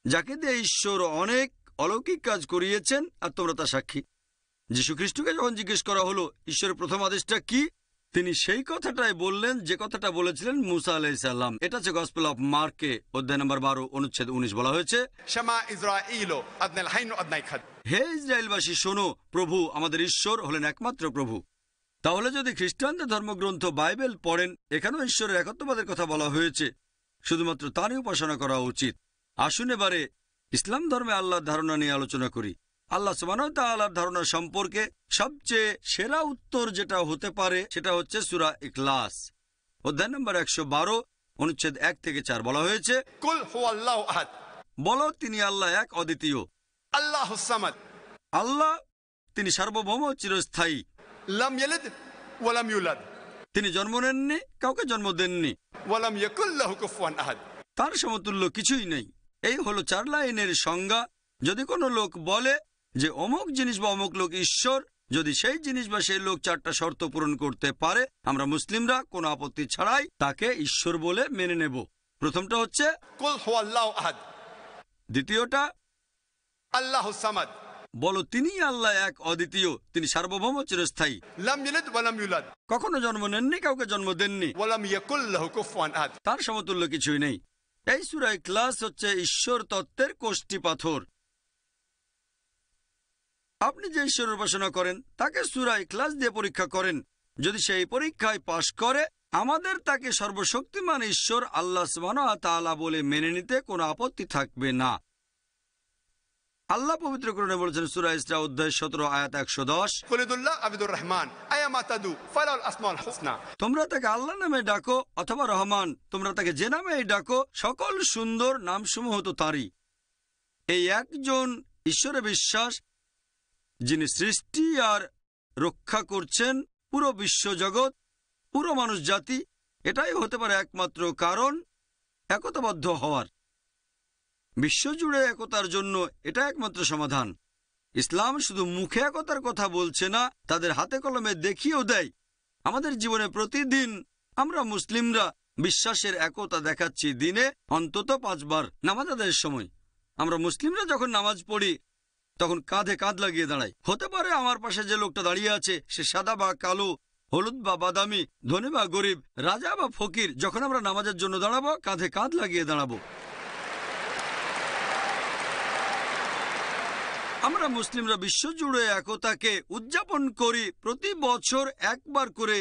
যাকে দিয়ে ঈশ্বর অনেক অলৌকিক কাজ করিয়েছেন আর তোমরা তার সাক্ষী। যীশুখ্রিস্টকে যখন জিজ্ঞেস করা হলো ঈশ্বরের প্রথম আদেশটা কি, তিনি সেই কথাটাই বললেন যে কথাটা বলেছিলেন মুসা আলাইহিস সালাম। এটা হচ্ছে গসপেল অফ মার্কে অধ্যায় নম্বর 12 অনুচ্ছেদ 19, বলা হয়েছে, শামা ইসরাঈলু আদনাল হাইনু আদনাই খাদ, হে ইসরায়েলবাসী শোনো, প্রভু আমাদের ঈশ্বর হলেন একমাত্র প্রভু। তাহলে যদি খ্রিস্টানদের ধর্মগ্রন্থ বাইবেল পড়েন, এখানেও ঈশ্বরের একত্ববাদের কথা বলা হয়েছে, শুধুমাত্র তারই উপাসনা করা উচিত। আসুন এবারে ইসলাম ধর্মে আল্লাহর ধারণা নিয়ে আলোচনা করি। আল্লাহ সুবহানাহু ওয়া তাআলার ধারণা সম্পর্কে সবচেয়ে সেরা উত্তর যেটা হতে পারে সেটা হচ্ছে সূরা ইখলাস অধ্যায় নম্বর 112 অনুচ্ছেদ 1 থেকে 4 বলা হয়েছে, कुल हुवल्लाहु अहद, বলো তিনি আল্লাহ এক অদ্বিতীয়। अल्लाहुस समद, আল্লাহ তিনি সার্বভৌম চিরস্থায়ী। लम यलिद वलम यूलद, তিনি জন্ম নেননি, কাউকে জন্ম দেননি, वलम यकुल लहु कुफुवन अहद। তার সমতুল্য কিছুই নেই। এই হলো 4 লাইনের সংজ্ঞা। যদি কোনো লোক বলে যে অমুক জিনিস বা অমুক লোক ঈশ্বর, যদি সেই জিনিস বা সেই লোক 4টা শর্ত পূরণ করতে পারে, আমরা মুসলিমরা কোনো আপত্তি ছাড়াই তাকে ঈশ্বর বলে মেনে নেব। প্রথমটা হচ্ছে कुल हुवल्लाहु अहद, দ্বিতীয়টা अल्लाहुस समद, বলো তিনি আল্লাহ এক অদ্বিতীয়, তিনি সার্বভৌম চিরস্থায়ী, लम यलिद वलम यूलद, কখনো জন্ম নেননি, কাউকে জন্ম দেননি, वलम यकुल लहु कुफुवन अहद। তার সমতুল্য কিছুই নেই। এই সূরা ইখলাস হচ্ছে ঈশ্বর তত্ত্বের কোষ্ঠী পাথর। আপনি যে ঈশ্বরের উপাসনা করেন তাকে সূরা ইখলাস দিয়ে পরীক্ষা করেন। যদি সেই পরীক্ষায় পাশ করে, আমাদের তাকে সর্বশক্তিমান ঈশ্বর আল্লাহ সুবহানাহু ওয়া তাআলা বলে মেনে নিতে কোনো আপত্তি থাকবে না। আল্লাহ পবিত্র কোরআনে বলেছেন সূরা ইসরা অধ্যায় 17 আয়াত 110, কুলিদুল্লাহ আবিদুর রহমান আয়ামা তাদু ফালাল আসমাউল হুসনা, তোমরা তাকে আল্লাহ নামে ডাকো অথবা রহমান, তোমরা তাকে যে নামেই ডাকো, সকল সুন্দর নামসমূহ তো তারই। এই একজন ঈশ্বরে বিশ্বাস, যিনি সৃষ্টি আর রক্ষা করছেন পুরো বিশ্বজগৎ, পুরো মানুষ জাতি, এটাই হতে পারে একমাত্র কারণ একতাবদ্ধ হওয়ার। বিশ্বজুড়ে একতার জন্য এটা একমাত্র সমাধান। ইসলাম শুধু মুখে একতার কথা বলছে না, তাদের হাতে কলমে দেখিয়েও দেয়। আমাদের জীবনে প্রতিদিন আমরা মুসলিমরা বিশ্বাসের একতা দেখাচ্ছি। দিনে অন্তত 5 বার নামাজ আদায়ের সময় আমরা মুসলিমরা যখন নামাজ পড়ি তখন কাঁধে কাঁধ লাগিয়ে দাঁড়াই। হতে পারে আমার পাশে যে লোকটা দাঁড়িয়ে আছে সে সাদা বা কালো, হলুদ বা বাদামি, ধনী বা গরিব, রাজা বা ফকির। যখন আমরা নামাজের জন্য দাঁড়াবো, কাঁধে কাঁধ লাগিয়ে দাঁড়াবো। আমরা মুসলিমরা বিশ্বজুড়ে একতাকে উদযাপন করি প্রতি বছর একবার করে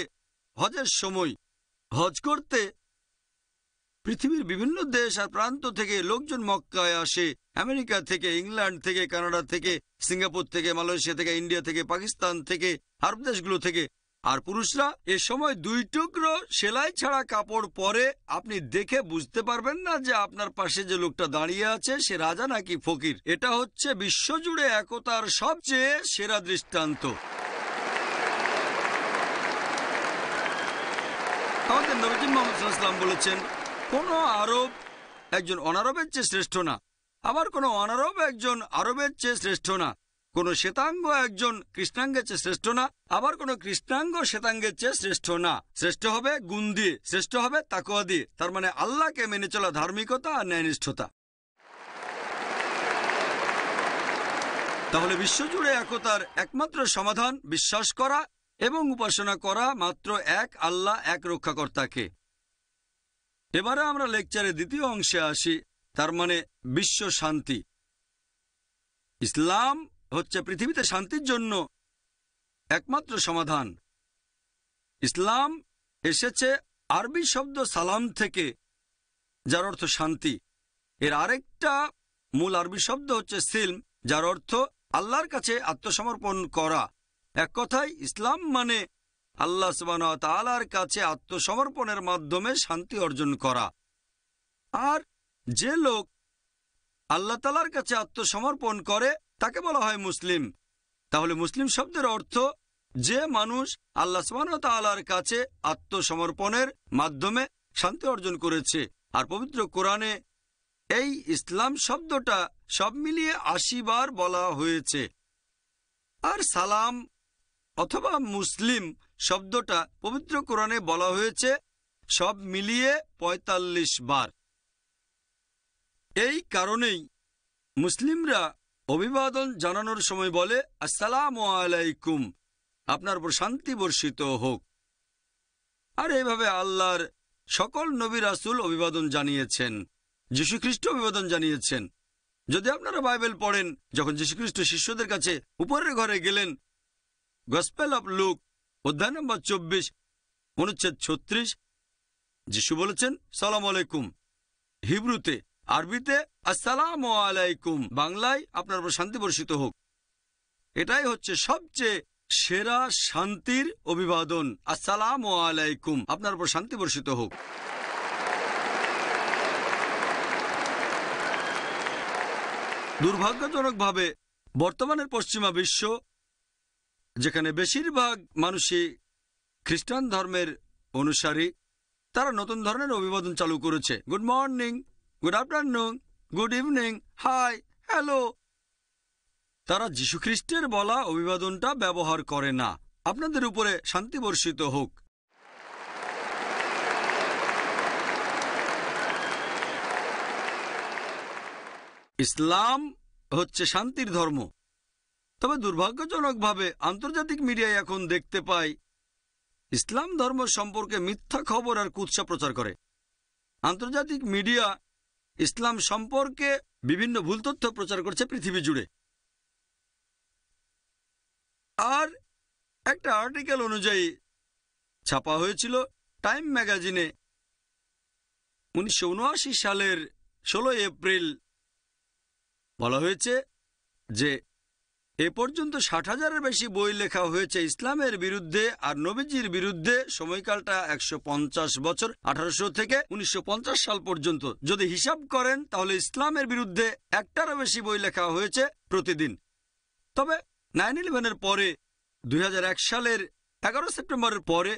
হজের সময়। হজ করতে পৃথিবীর বিভিন্ন দেশ আর প্রান্ত থেকে লোকজন মক্কায় আসে। আমেরিকা থেকে, ইংল্যান্ড থেকে, কানাডা থেকে, সিঙ্গাপুর থেকে, মালয়েশিয়া থেকে, ইন্ডিয়া থেকে, পাকিস্তান থেকে, আরব দেশগুলো থেকে। আর পুরুষরা এ সময় 2 টুকরো সেলাই ছাড়া কাপড় পরে। আপনি দেখে বুঝতে পারবেন না যে আপনার পাশে যে লোকটা দাঁড়িয়ে আছে সে রাজা নাকি ফকির। এটা হচ্ছে বিশ্বজুড়ে একতার সবচেয়ে সেরা দৃষ্টান্ত। আমাদের নবী মুহাম্মদ সাল্লাল্লাহু আলাইহি ওয়াসাল্লাম বলেছেন, কোনো আরব একজন অনারবের চেয়ে শ্রেষ্ঠ না, আবার কোনো অনারব একজন আরবের চেয়ে শ্রেষ্ঠ না। কোনো শ্বেতাঙ্গ একজন কৃষ্ণাঙ্গের চেয়ে শ্রেষ্ঠ না, আবার কোনো কৃষ্ণাঙ্গ শ্বেতাঙ্গের চেয়ে শ্রেষ্ঠ না। শ্রেষ্ঠ হবে গুণ দিয়ে, শ্রেষ্ঠ হবে তাকওয়া দিয়ে, তার মানে আল্লাহকে মেনে চলা, ধার্মিকতা আর ন্যায়নিষ্ঠতা। তাহলে বিশ্বজুড়ে একতার একমাত্র সমাধান বিশ্বাস করা এবং উপাসনা করা মাত্র এক আল্লাহ, এক রক্ষাকর্তাকে। এবারে আমরা লেকচারের দ্বিতীয় অংশে আসি, তার মানে বিশ্ব শান্তি। ইসলাম হচ্ছে পৃথিবীতে শান্তির জন্য একমাত্র সমাধান। ইসলাম এসেছে আরবি শব্দ সালাম থেকে, যার অর্থ শান্তি। এর আরেকটা মূল আরবি শব্দ হচ্ছে সিলম, যার অর্থ আল্লাহর কাছে আত্মসমর্পণ করা। এক কথায় ইসলাম মানে আল্লাহ সুবহানাহু ওয়া তাআলার কাছে আত্মসমর্পণের মাধ্যমে শান্তি অর্জন করা। আর যে লোক আল্লাহ তাআলার কাছে আত্মসমর্পণ করে তাকে বলা হয় মুসলিম। তাহলে মুসলিম শব্দের অর্থ যে মানুষ আল্লাহ সুবহানাহু ওয়া তাআলার কাছে আত্মসমর্পণের মাধ্যমে শান্তি অর্জন করেছে। আর পবিত্র কোরআনে এই ইসলাম শব্দটা সব মিলিয়ে 80 বার বলা হয়েছে। আর সালাম অথবা মুসলিম শব্দটা পবিত্র কোরআনে বলা হয়েছে সব মিলিয়ে 45 বার। এই কারণেই মুসলিমরা অভিবাদন জানানোর সময় বলে, আসসালামু আলাইকুম, আপনার উপর শান্তি বর্ষিত হোক। আর এইভাবে আল্লাহর সকল নবী রাসূল অভিবাদন জানিয়েছেন, যীশুখ্রিস্ট অভিবাদন জানিয়েছেন। যদি আপনারা বাইবেল পড়েন, যখন যীশুখ্রিস্ট শিষ্যদের কাছে উপরের ঘরে গেলেন, গসপেল অফ লুক অধ্যায় নম্বর 24 অনুচ্ছেদ 36, যীশু বলেছেন সালাম আলাইকুম হিব্রুতে, আরবিতে আসসালামু আলাইকুম, বাংলায় আপনার উপর শান্তি বর্ষিত হোক। এটাই হচ্ছে সবচেয়ে সেরা শান্তির অভিবাদন, আসসালামু আলাইকুম, আপনার উপর শান্তি বর্ষিত হোক। দুর্ভাগ্যজনকভাবে বর্তমানের পশ্চিমা বিশ্ব, যেখানে বেশিরভাগ মানুষই খ্রিস্টান ধর্মের অনুসারী, তারা নতুন ধরনের অভিবাদন চালু করেছে। Good morning, good afternoon, good evening, hi, hello. তারা যীশুখ্রিস্টের বলা অভিবাদনটা ব্যবহার করে না। আপনাদের উপরে শান্তি বর্ষিত হোক। ইসলাম হচ্ছে শান্তির ধর্ম। তবে দুর্ভাগ্যজনকভাবে আন্তর্জাতিক মিডিয়ায় এখন দেখতে পাই ইসলাম ধর্ম সম্পর্কে মিথ্যা খবর আর কুৎসা প্রচার করে। আন্তর্জাতিক মিডিয়া ইসলাম সম্পর্কে বিভিন্ন ভুল তথ্য প্রচার করছে পৃথিবী জুড়ে। আর একটা আর্টিকেল অনুযায়ী ছাপা হয়েছিল টাইম ম্যাগাজিনে 1979 সালের 16 এপ্রিল, বলা হয়েছে যে এ পর্যন্ত 60,000-এর বেশি বই লেখা হয়েছে ইসলামের বিরুদ্ধে আর নবীজির বিরুদ্ধে। সময়কালটা 150 বছর, 1800 থেকে 1950 সাল পর্যন্ত। যদি হিসাব করেন তাহলে ইসলামের বিরুদ্ধে একটারও বেশি বই লেখা হয়েছে প্রতিদিন। তবে 9/11-এর পরে 2001 সালের 11 সেপ্টেম্বরের পরে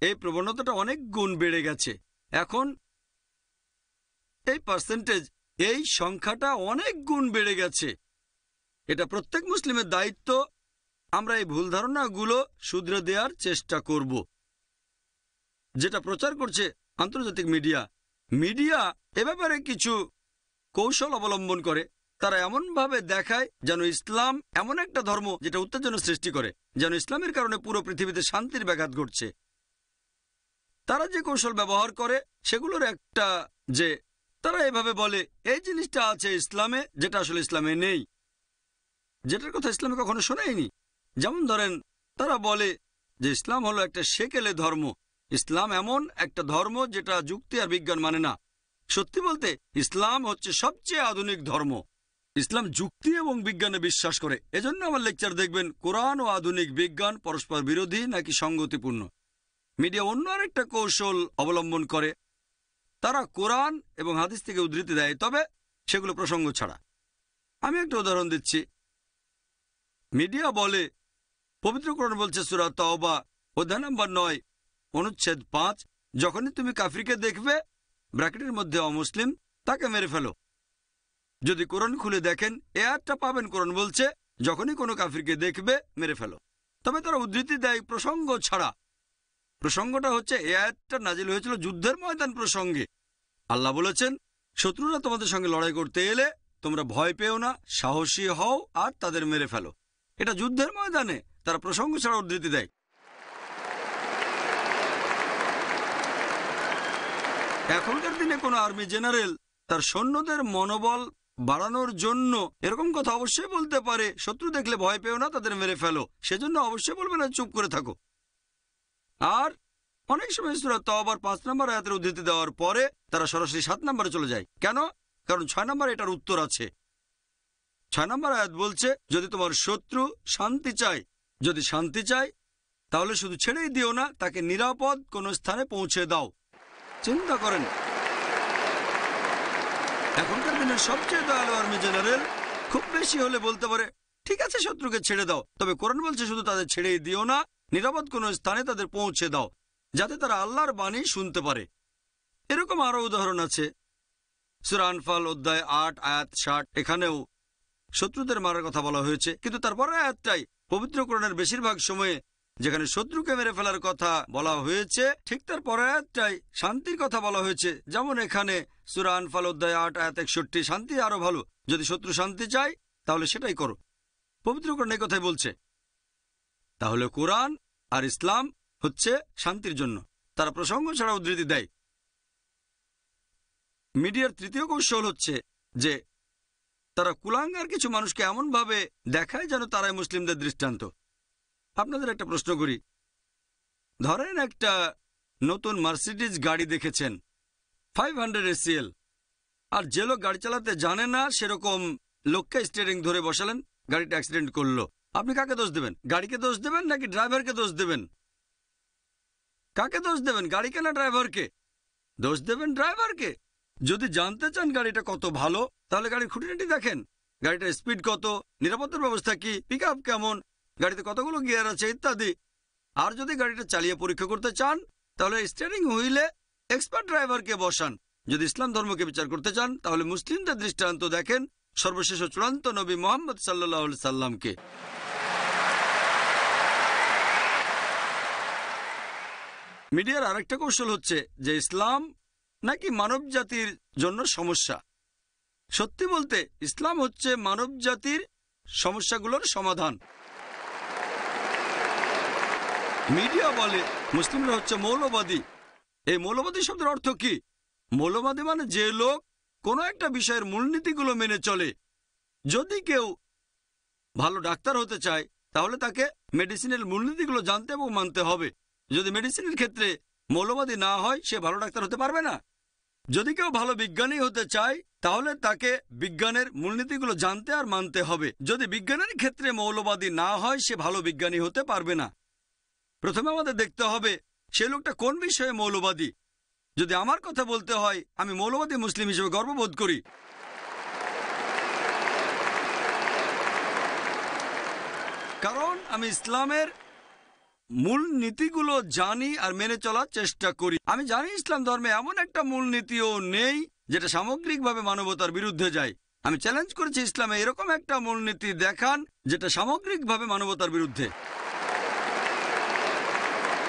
এই প্রবণতাটা অনেক গুণ বেড়ে গেছে। এখন এই পার্সেন্টেজ, এই সংখ্যাটা অনেক গুণ বেড়ে গেছে। এটা প্রত্যেক মুসলিমের দায়িত্ব আমরা এই ভুল ধারণাগুলো শুধরে দেওয়ার চেষ্টা করব, যেটা প্রচার করছে আন্তর্জাতিক মিডিয়া। মিডিয়া এ ব্যাপারে কিছু কৌশল অবলম্বন করে। তারা এমনভাবে দেখায় যেন ইসলাম এমন একটা ধর্ম যেটা উত্তেজনা সৃষ্টি করে, যেন ইসলামের কারণে পুরো পৃথিবীতে শান্তির ব্যাঘাত ঘটছে। তারা যে কৌশল ব্যবহার করে সেগুলোর একটা যে তারা এভাবে বলে এই জিনিসটা আছে ইসলামে যেটা আসলে ইসলামে নেই, যেটার কথা ইসলামে কখনো শোনায়নি। যেমন ধরেন, তারা বলে যে ইসলাম হলো একটা সেকেলে ধর্ম। ইসলাম এমন একটা ধর্ম যেটা যুক্তি আর বিজ্ঞান মানে না। সত্যি বলতে ইসলাম হচ্ছে সবচেয়ে আধুনিক ধর্ম। ইসলাম যুক্তি এবং বিজ্ঞানে বিশ্বাস করে। এজন্য আমার লেকচার দেখবেন কোরআন ও আধুনিক বিজ্ঞান পরস্পর বিরোধী নাকি সঙ্গতিপূর্ণ। মিডিয়া অন্য আরেকটা কৌশল অবলম্বন করে। তারা কোরআন এবং হাদিস থেকে উদ্ধৃতি দেয়, তবে সেগুলো প্রসঙ্গ ছাড়া। আমি একটা উদাহরণ দিচ্ছি। মিডিয়া বলে পবিত্র কোরআন বলছে সূরা তাওবা অধ্যায় নম্বর 9 অনুচ্ছেদ 5, যখনই তুমি কাফিরকে দেখবে ব্র্যাকেটের মধ্যে অমুসলিম, তাকে মেরে ফেলো। যদি কোরআন খুলে দেখেন এ আয়াতটা পাবেন কোরআন বলছে যখনই কোনো কাফিরকে দেখবে মেরে ফেলো। তবে তারা উদ্ধৃতি দেয় প্রসঙ্গ ছাড়া। প্রসঙ্গটা হচ্ছে এ আয়াতটা নাজিল হয়েছিল যুদ্ধের ময়দান প্রসঙ্গে। আল্লাহ বলেছেন, শত্রুরা তোমাদের সঙ্গে লড়াই করতে এলে তোমরা ভয় পেও না, সাহসী হও আর তাদের মেরে ফেলো। এটা যুদ্ধের ময়দানে তারা প্রসঙ্গ ছাড়া উদ্ধৃতি দেয়। এখনকার দিনে কোনো আর্মি জেনারেল তার সৈন্যদের মনোবল বাড়ানোর জন্য এরকম কথা অবশ্যই বলতে পারে, শত্রু দেখলে ভয় পেও না, তাদের মেরে ফেলো। সেজন্য অবশ্যই বলবে না চুপ করে থাকো। আর অনেক সময় সূরা তাওবার 5 নম্বর আয়াতের উদ্ধৃতি দেওয়ার পরে তারা সরাসরি 7 নম্বরে চলে যায়। কেন? কারণ 6 নম্বর এটার উত্তর আছে। 6 নম্বর আয়াত বলছে, যদি তোমার শত্রু শান্তি চায়, যদি শান্তি চায় তাহলে শুধু ছেড়েই দিও না, তাকে নিরাপদ কোনো স্থানে পৌঁছে দাও। চিন্তা করেন, এখনকার দিনের সবচেয়ে দয়ালু আর্মি জেনারেল খুব বেশি হলে বলতে পারে ঠিক আছে শত্রুকে ছেড়ে দাও, তবে কোরআন বলছে শুধু তাদের ছেড়েই দিও না, নিরাপদ কোনো স্থানে তাদের পৌঁছে দাও, যাতে তারা আল্লাহর বাণী শুনতে পারে। এরকম আরো উদাহরণ আছে। সূরা আনফাল অধ্যায় 8 আয়াত 60, এখানেও শত্রুদের মারার কথা বলা হয়েছে, কিন্তু তারপরে আয়াতটাই পবিত্র কোরআনের বেশিরভাগ সময়ে যেখানে শত্রুকে মেরে ফেলার কথা বলা হয়েছে, ঠিক তার পরের আয়াতটাই শান্তির কথা বলা হয়েছে। যেমন এখানে সূরা আনফাল অধ্যায় 8 আয়াত 61, শান্তি আরো ভালো, যদি শত্রু শান্তি চায় তাহলে সেটাই করো। পবিত্র কোরআন এই কথাই বলছে। তাহলে কোরআন আর ইসলাম হচ্ছে শান্তির জন্য। তারা প্রসঙ্গ ছাড়া উদ্ধৃতি দেয়। মিডিয়ার তৃতীয় কৌশল হচ্ছে যে তারা কুলাঙ্গার কিছু মানুষকে এমনভাবে দেখায় যেন তারাই মুসলিমদের দৃষ্টান্ত। আপনাদের একটা প্রশ্ন করি, ধরেন একটা নতুন মার্সিডিজ গাড়ি দেখেছেন 500 SCL, আর যে লোক গাড়ি চালাতে জানে না সেরকম লোককে স্টিয়ারিং ধরে বসালেন, গাড়িটা অ্যাক্সিডেন্ট করলো। আপনি কাকে দোষ দেবেন? গাড়িকে দোষ দেবেন নাকি ড্রাইভারকে দোষ দেবেন? কাকে দোষ দেবেন, গাড়িকে না ড্রাইভারকে? দোষ দেবেন ড্রাইভারকে। যদি জানতে চান গাড়িটা কত ভালো, তাহলে গাড়ির খুঁটিনাটি দেখেন। গাড়িটার স্পিড কত, নিরাপত্তার ব্যবস্থা কি, পিক আপ কেমন, গাড়িতে কতগুলো গিয়ার আছে ইত্যাদি। আর যদি গাড়িটা চালিয়ে পরীক্ষা করতে চান তাহলে স্টিয়ারিং হুইলে এক্সপার্ট ড্রাইভারকে বসান। যদি ইসলাম ধর্মকে বিচার করতে চান তাহলে মুসলিমদের দৃষ্টান্ত দেখেন সর্বশেষ ও চূড়ান্ত নবী মুহাম্মদ সাল্লাল্লাহু আলাইহি সাল্লামকে। মিডিয়ার আরেকটা কৌশল হচ্ছে যে ইসলাম নাকি মানব জাতির জন্য সমস্যা। সত্যি বলতে ইসলাম হচ্ছে মানব জাতির সমস্যাগুলোর সমাধান। মিডিয়া বলে মুসলিমরা হচ্ছে মৌলবাদী। এই মৌলবাদী শব্দের অর্থ কি? মৌলবাদী মানে যে লোক কোনো একটা বিষয়ের মূলনীতিগুলো মেনে চলে। যদি কেউ ভালো ডাক্তার হতে চায় তাহলে তাকে মেডিসিনের মূলনীতিগুলো জানতে এবং মানতে হবে। যদি মেডিসিনের ক্ষেত্রে মৌলবাদী না হয় সে ভালো ডাক্তার হতে পারবে না। যদি কেউ ভালো বিজ্ঞানী হতে চায় তাহলে তাকে বিজ্ঞানের মূলনীতিগুলো জানতে আর মানতে হবে। যদি বিজ্ঞানের ক্ষেত্রে মৌলবাদী না হয় সে ভালো বিজ্ঞানী হতে পারবে না। প্রথমে আমাদের দেখতে হবে সে লোকটা কোন বিষয়ে মৌলবাদী। যদি আমার কথা বলতে হয়, আমি মৌলবাদী মুসলিম হিসেবে গর্ববোধ করি। কারণ আমি ইসলামের মূল নীতিগুলো জানি আর মেনে চলার চেষ্টা করি। আমি জানি ইসলাম ধর্মে এমন একটা মূল নীতিও নেই যেটা সামগ্রিকভাবে মানবতার বিরুদ্ধে যায়। আমি চ্যালেঞ্জ করেছি ইসলামে এরকম একটা মূলনীতি দেখান যেটা সামগ্রিকভাবে মানবতার বিরুদ্ধে।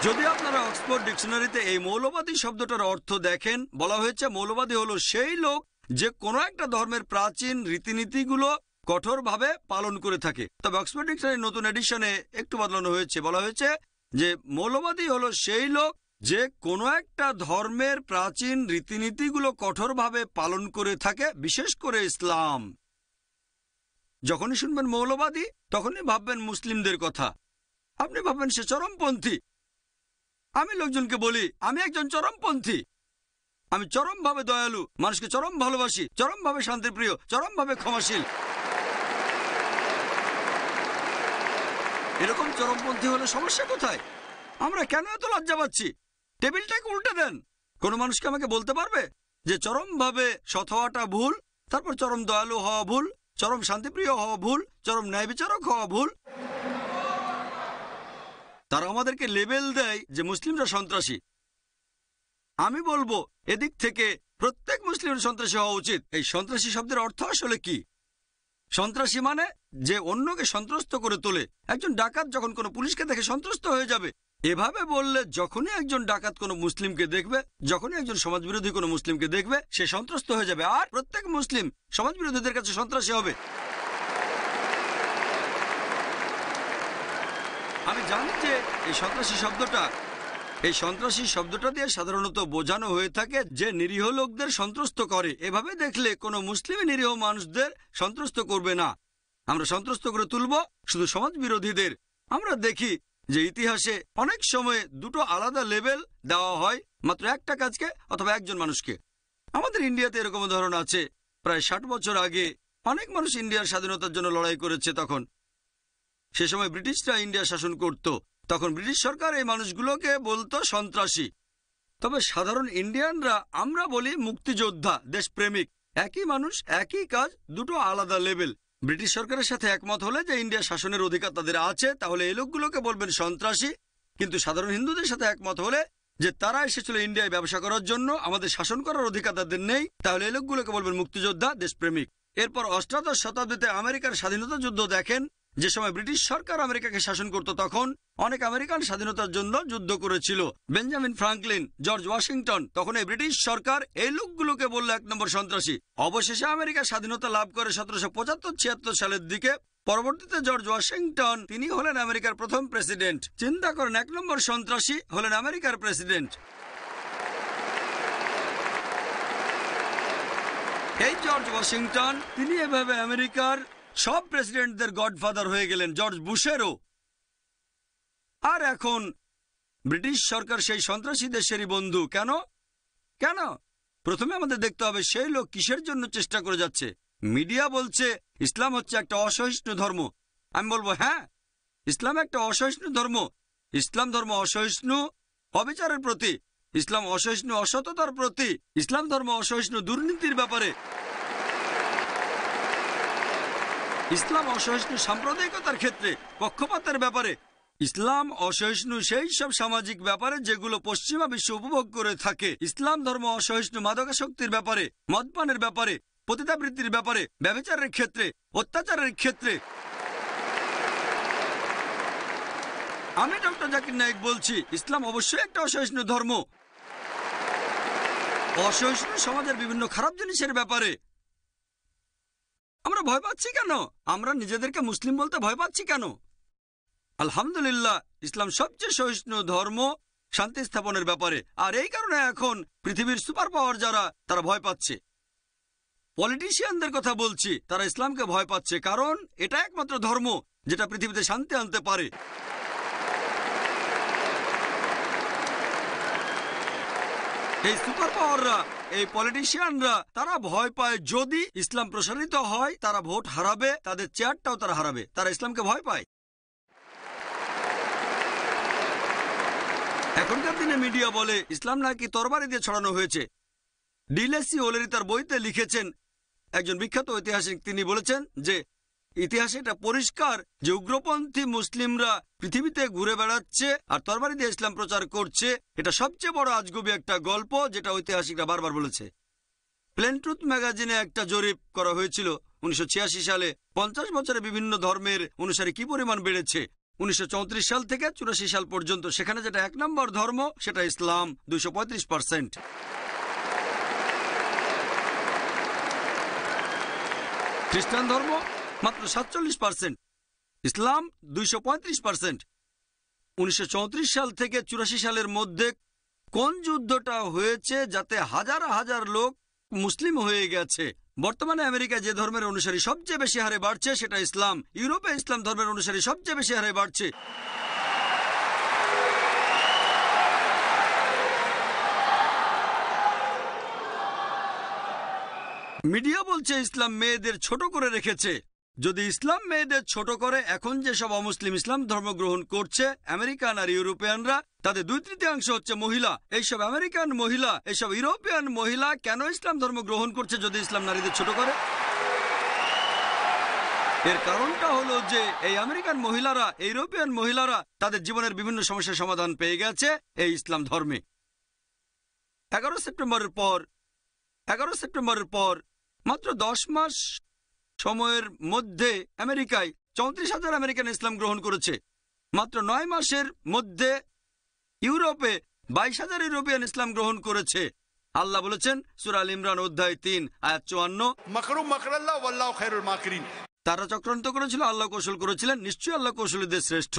যদি আপনারা অক্সফোর্ড ডিকশনারিতে এই মৌলবাদী শব্দটার অর্থ দেখেন, বলা হয়েছে মৌলবাদী হলো সেই লোক যে কোনো একটা ধর্মের প্রাচীন রীতিনীতিগুলো কঠোরভাবে পালন করে থাকে। তবে অক্সফোর্ড ডিকশনারির নতুন এডিশনে একটু বদলানো হয়েছে, বলা হয়েছে যে মৌলবাদী হলো সেই লোক যে কোনো একটা ধর্মের প্রাচীন রীতিনীতিগুলো কঠোরভাবে পালন করে থাকে, বিশেষ করে ইসলাম। যখনই শুনবেন মৌলবাদী তখনই ভাববেন মুসলিমদের কথা। আপনি ভাববেন সে চরমপন্থী। আমি লোকজনকে বলি আমি একজন চরমপন্থী। আমি চরমভাবে দয়ালু, মানুষকে চরম ভালোবাসি, চরমভাবে শান্তিপ্রিয়, চরমভাবে ক্ষমাশীল। এরকম চরমপন্থী হলে সমস্যা কোথায়? আমরা কেন এত লজ্জা পাচ্ছি? টেবিলটাকে উল্টে দেন। কোনো মানুষকে আমাকে বলতে পারবে যে চরমভাবে সৎ হওয়াটা ভুল, তারপর চরম দয়ালু হওয়া ভুল, চরম শান্তিপ্রিয় হওয়া ভুল, চরম ন্যায় বিচারক হওয়া ভুল? তারা আমাদেরকে লেবেল দেয় যে মুসলিমরা সন্ত্রাসী। আমি বলবো এদিক থেকে প্রত্যেক মুসলিমের সন্ত্রাসী হওয়া উচিত। এই সন্ত্রাসী শব্দের অর্থ আসলে কি? সন্ত্রাসী মানে যে অন্যকে সন্ত্রস্ত করে তোলে। একজন ডাকাত যখন কোনো পুলিশকে দেখে সন্ত্রস্ত হয়ে যাবে। এভাবে বললে যখনই একজন ডাকাত কোনো মুসলিমকে দেখবে, যখনই একজন সমাজবিরোধী কোনো মুসলিমকে দেখবে, সে সন্ত্রস্ত হয়ে যাবে। আর প্রত্যেক মুসলিম সমাজবিরোধীদের কাছে সন্ত্রাসী হবে। আমি জানি যে এই সন্ত্রাসী শব্দটা দিয়ে সাধারণত বোঝানো হয়ে থাকে যে নিরীহ লোকদের সন্ত্রস্ত করে। এভাবে দেখলে কোনো মুসলিমই নিরীহ মানুষদের সন্ত্রস্ত করবে না। আমরা সন্ত্রস্ত করে তুলব শুধু সমাজ বিরোধীদের। আমরা দেখি যে ইতিহাসে অনেক সময় দুটো আলাদা লেভেল দেওয়া হয় মাত্র একটা কাজকে অথবা একজন মানুষকে। আমাদের ইন্ডিয়াতে এরকম উদাহরণ আছে। প্রায় 60 বছর আগে অনেক মানুষ ইন্ডিয়ার স্বাধীনতার জন্য লড়াই করেছে। তখন সে সময় ব্রিটিশরা ইন্ডিয়া শাসন করত। তখন ব্রিটিশ সরকার এই মানুষগুলোকে বলতো সন্ত্রাসী। তবে সাধারণ ইন্ডিয়ানরা আমরা বলি মুক্তিযোদ্ধা, দেশপ্রেমিক। একই মানুষ, একই কাজ, দুটো আলাদা লেভেল। ব্রিটিশ সরকারের সাথে একমত হলে যে ইন্ডিয়া শাসনের অধিকার তাদের আছে, তাহলে এই লোকগুলোকে বলবেন সন্ত্রাসী। কিন্তু সাধারণ হিন্দুদের সাথে একমত হলে যে তারা এসেছিল ইন্ডিয়ায় ব্যবসা করার জন্য, আমাদের শাসন করার অধিকার তাদের নেই, তাহলে এই লোকগুলোকে বলবেন মুক্তিযোদ্ধা, দেশপ্রেমিক। এরপর অষ্টাদশ শতাব্দীতে আমেরিকার স্বাধীনতা যুদ্ধ দেখেন। যে সময় ব্রিটিশ সরকার আমেরিকাকে শাসন করত তখন অনেক আমেরিকান স্বাধীনতার জন্য যুদ্ধ করেছিল। বেঞ্জামিন ফ্রাঙ্কলিন, জর্জ ওয়াশিংটন, তখন এই ব্রিটিশ সরকার এই লোকগুলোকে বলল 1 নম্বর সন্ত্রাসী। অবশেষে আমেরিকা স্বাধীনতা লাভ করে 1775-76 সালের দিকে। পরবর্তীতে জর্জ ওয়াশিংটন তিনি হলেন আমেরিকার প্রথম প্রেসিডেন্ট। চিন্তা করেন 1 নম্বর সন্ত্রাসী হলেন আমেরিকার প্রেসিডেন্ট। এই জর্জ ওয়াশিংটন তিনি এভাবে আমেরিকার সব প্রেসিডেন্টদের গডফাদার হয়ে গেলেন, জর্জ বুশেরও। আর এখন ব্রিটিশ সরকার সেই সন্ত্রাসী দেশেরই বন্ধু। কেন? প্রথমে আমাদের দেখতে হবে সেই লোক কিসের জন্য চেষ্টা করে যাচ্ছে। মিডিয়া বলছে ইসলাম হচ্ছে একটা অসহিষ্ণু ধর্ম। আমি বলবো হ্যাঁ, ইসলাম একটা অসহিষ্ণু ধর্ম। ইসলাম ধর্ম অসহিষ্ণু অবিচারের প্রতি, ইসলাম অসহিষ্ণু অসততার প্রতি, ইসলাম ধর্ম অসহিষ্ণু দুর্নীতির ব্যাপারে। ইসলাম অসহিষ্ণু সাম্প্রদায়িকতার ক্ষেত্রে, পক্ষপাতের ব্যাপারে। ইসলাম অসহিষ্ণু সেই সব সামাজিক ব্যাপারে যেগুলো পশ্চিমা বিশ্ব উপভোগ করে থাকে। ইসলাম ধর্ম অসহিষ্ণু মাদকাসক্তির ব্যাপারে, মদপানের ব্যাপারে, পতিতাবৃত্তির ব্যাপারে, ব্যভিচারের ক্ষেত্রে, অত্যাচারের ক্ষেত্রে। আমি ডক্টর জাকির নায়েক বলছি, ইসলাম অবশ্যই একটা অসহিষ্ণু ধর্ম। অসহিষ্ণু সমাজের বিভিন্ন খারাপ জিনিসের ব্যাপারে আমরা ভয় পাচ্ছি কেন? আমরা নিজেদেরকে মুসলিম বলতে ভয় পাচ্ছি কেন? আলহামদুলিল্লাহ, ইসলাম সবচেয়ে সহিষ্ণু ধর্ম শান্তি স্থাপনের ব্যাপারে। আর এই কারণে এখন পৃথিবীর সুপার পাওয়ার যারা, তারা ভয় পাচ্ছে। পলিটিশিয়ানদের কথা বলছি, তারা ইসলামকে ভয় পাচ্ছে, কারণ এটা একমাত্র ধর্ম যেটা পৃথিবীতে শান্তি আনতে পারে। এই সুপার পাওয়াররা, এই পলিটিশিয়ানরা, তারা ভয় পায় যদি ইসলাম প্রসারিত হয় তারা ভোট হারাবে, তাদের চেয়ারটাও তারা হারাবে। তারা ইসলামকে ভয় পায়। এখনকার দিনে মিডিয়া বলে ইসলাম নাকি তরবারি দিয়ে ছড়ানো হয়েছে। ডিলেসি ওলেরি তার বইতে লিখেছেন, একজন বিখ্যাত ঐতিহাসিক, তিনি বলেছেন যে ইতিহাসে এটা পরিষ্কার যে উগ্রপন্থী মুসলিমরা পৃথিবীতে ঘুরে বেড়াচ্ছে আর তরবারি দিয়ে ইসলাম প্রচার করছে। এটা সবচেয়ে বড় আজগুবি একটা গল্প যেটা ঐতিহাসিকরা বারবার বলেছে। প্লেন ট্রুথ ম্যাগাজিনে একটা জরিপ করা হয়েছিল 1986 সালে। 50 বছরে বিভিন্ন ধর্মের অনুসারী কি পরিমাণ বেড়েছে 1934 সাল থেকে 84 সাল পর্যন্ত। সেখানে যেটা 1 নম্বর ধর্ম সেটা ইসলাম, 235%। খ্রিস্টান ধর্ম মাত্র 47%, ইসলাম 235%। 1934 সাল থেকে 84 সালের মধ্যে কোন যুদ্ধটা হয়েছে যাতে হাজার হাজার লোক মুসলিম হয়ে গেছে? বর্তমানে আমেরিকায় যে ধর্মের অনুসারী সবচেয়ে বেশি হারে বাড়ছে সেটা ইসলাম। ইউরোপে ইসলাম ধর্মের অনুসারী সবচেয়ে বেশি হারে বাড়ছে। মিডিয়া বলছে ইসলাম মেয়েদের ছোট করে রেখেছে। যদি ইসলাম মেয়েদের ছোট করে, এখন যেসব অমুসলিম ইসলাম ধর্ম গ্রহণ করছে, আমেরিকান আর ইউরোপিয়ানরা, তাদের 2/3 হচ্ছে মহিলা। এইসব আমেরিকান মহিলা, এইসব ইউরোপিয়ান মহিলা কেন ইসলাম ধর্ম গ্রহণ করছে যদি ইসলাম নারীদের ছোট করে? এর কারণটা হলো যে এই আমেরিকান মহিলারা, ইউরোপিয়ান মহিলারা তাদের জীবনের বিভিন্ন সমস্যার সমাধান পেয়ে গেছে এই ইসলাম ধর্মে। 11 সেপ্টেম্বরের পর মাত্র 10 মাস সময়ের মধ্যে আমেরিকায় 34,000 আমেরিকান ইসলাম গ্রহণ করেছে। মাত্র 9 মাসের মধ্যে ইউরোপে 22,000 ইউরোপিয়ান ইসলাম গ্রহণ করেছে। আল্লাহ বলেছেন সূরা আল ইমরান অধ্যায় 3 আয়াত 54, তারা চক্রান্ত করেছিল, আল্লাহ কৌশল করেছিলেন, নিশ্চয়ই আল্লাহ কৌশলীদের শ্রেষ্ঠ।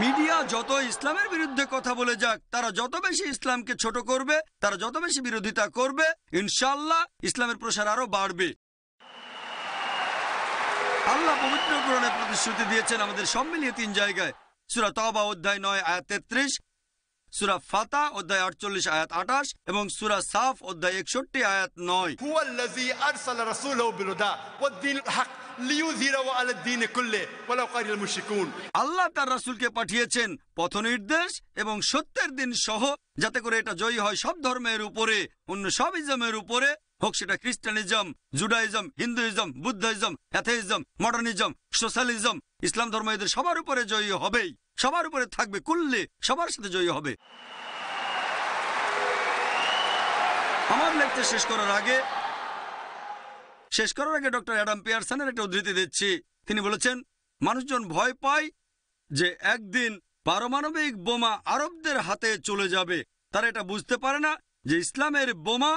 মিডিয়া যত ইসলামের বিরুদ্ধে কথা বলে যাক, তারা যত বেশি ইসলামকে ছোট করবে, তারা যত বেশি বিরোধিতা করবে, ইনশাআল্লাহ ইসলামের প্রসার আরো বাড়বে। আল্লাহ পবিত্র কোরআনে প্রতিশ্রুতি দিয়েছেন আমাদের সব মিলিয়ে 3 জায়গায়। সূরা তাওবা অধ্যায় 9 আয়াত 33, সূরা ফাতা অধ্যায় 48 আয়াত 28 এবং সূরা সাফ অধ্যায় 61 আয়াত 9। হুয়াল্লাযী আরসালা রাসূলাহু বিল-হুদা ওয়াদ-দীনিল হক লিইয়ুযহিরাহু আলাদ দীনি কুল্লিহি ওয়ালাউ কারিহাল মুশরিকুন। আল্লাহ তার রাসূলকে পাঠিয়েছেন পথ নির্দেশ এবং সত্যের দিন সহ, যাতে করে এটা জয়ী হয় সব ধর্মের উপরে, অন্য সব ইজমের উপরে, হোক সেটা Christianism, Judaism, Hinduism, Buddhism, atheism, modernism, socialism. ইসলাম ধর্ম এদের সবার উপরে জয়ী হবেই, সবার উপরে থাকবে, কুল্লে সবার সাথে জয়ী হবে। আমার লেকচার শেষ করার আগে ডক্টর অ্যাডাম পিয়ারসনের একটা উদ্ধৃতি দিচ্ছি। তিনি বলেছেন, মানুষজন ভয় পায় যে একদিন পারমাণবিক বোমা আরবদের হাতে চলে যাবে। তারা এটা বুঝতে পারে না যে ইসলামের বোমা,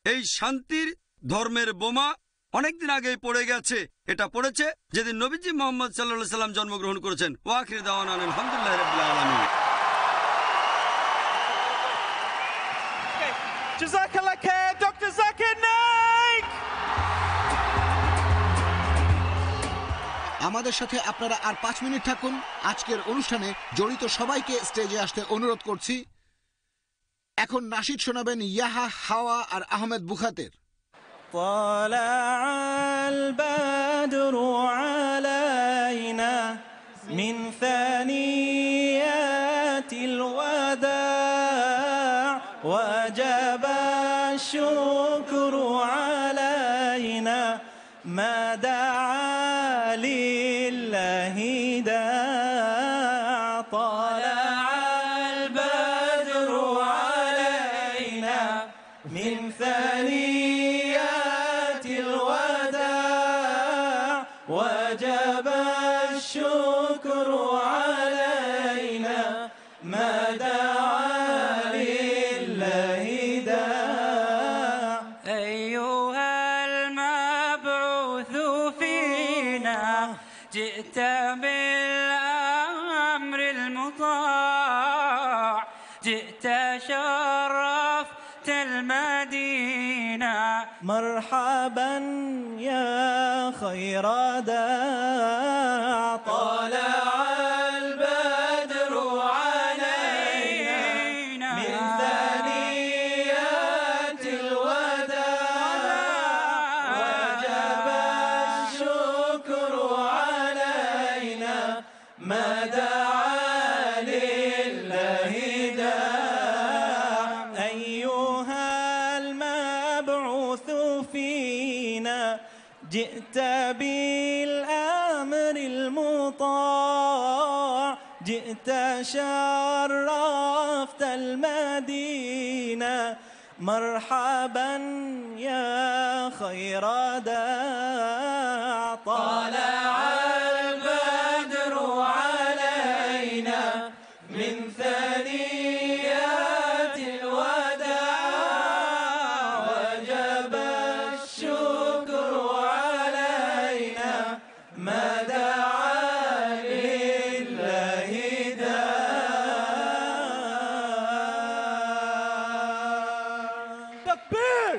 এই শান্তির ধর্মের বোমা অনেকদিন আগেই পড়ে গেছে। এটা পড়েছে যেদিন নবীজি মুহাম্মদ সাল্লাল্লাহু আলাইহি ওয়াসাল্লাম জন্মগ্রহণ করেছেন। ওয়া আখিরু দাওয়ানা আলহামদুলিল্লাহি রাব্বিল আলামিন। জাযাকাল্লাহ খাইর ডক্টর জাকির নায়েক। আমাদের সাথে আপনারা আর 5 মিনিট থাকুন। আজকের অনুষ্ঠানে জড়িত সবাইকে স্টেজে আসতে অনুরোধ করছি। এখন নাশিদ শোনাবেন ইয়াহা, হাওয়া আর আহমেদ বুখাতের। طلع البدر علينا من ثنيات الوداع وجب الشكر علينا ما دعا لله داع طلع البدر علينا من ثنيات الوداع وجب الشكر علينا ما دعا لله داع أيها المبعوث فينا جئت بالأمر المطاع جئت شرفت المدينة مرحبا يا خير داع طلع البدر علينا من ثنيات الوداع وجب الشكر علينا ما دعا لله داع أيها المبعوث فينا جئت بالأمر المطاع جئت شرفت المدينة مرحبا يا خير داع طلع البدر علينا من ثنيات الوداع وجب الشكر علينا ما دعا لله داع تكبير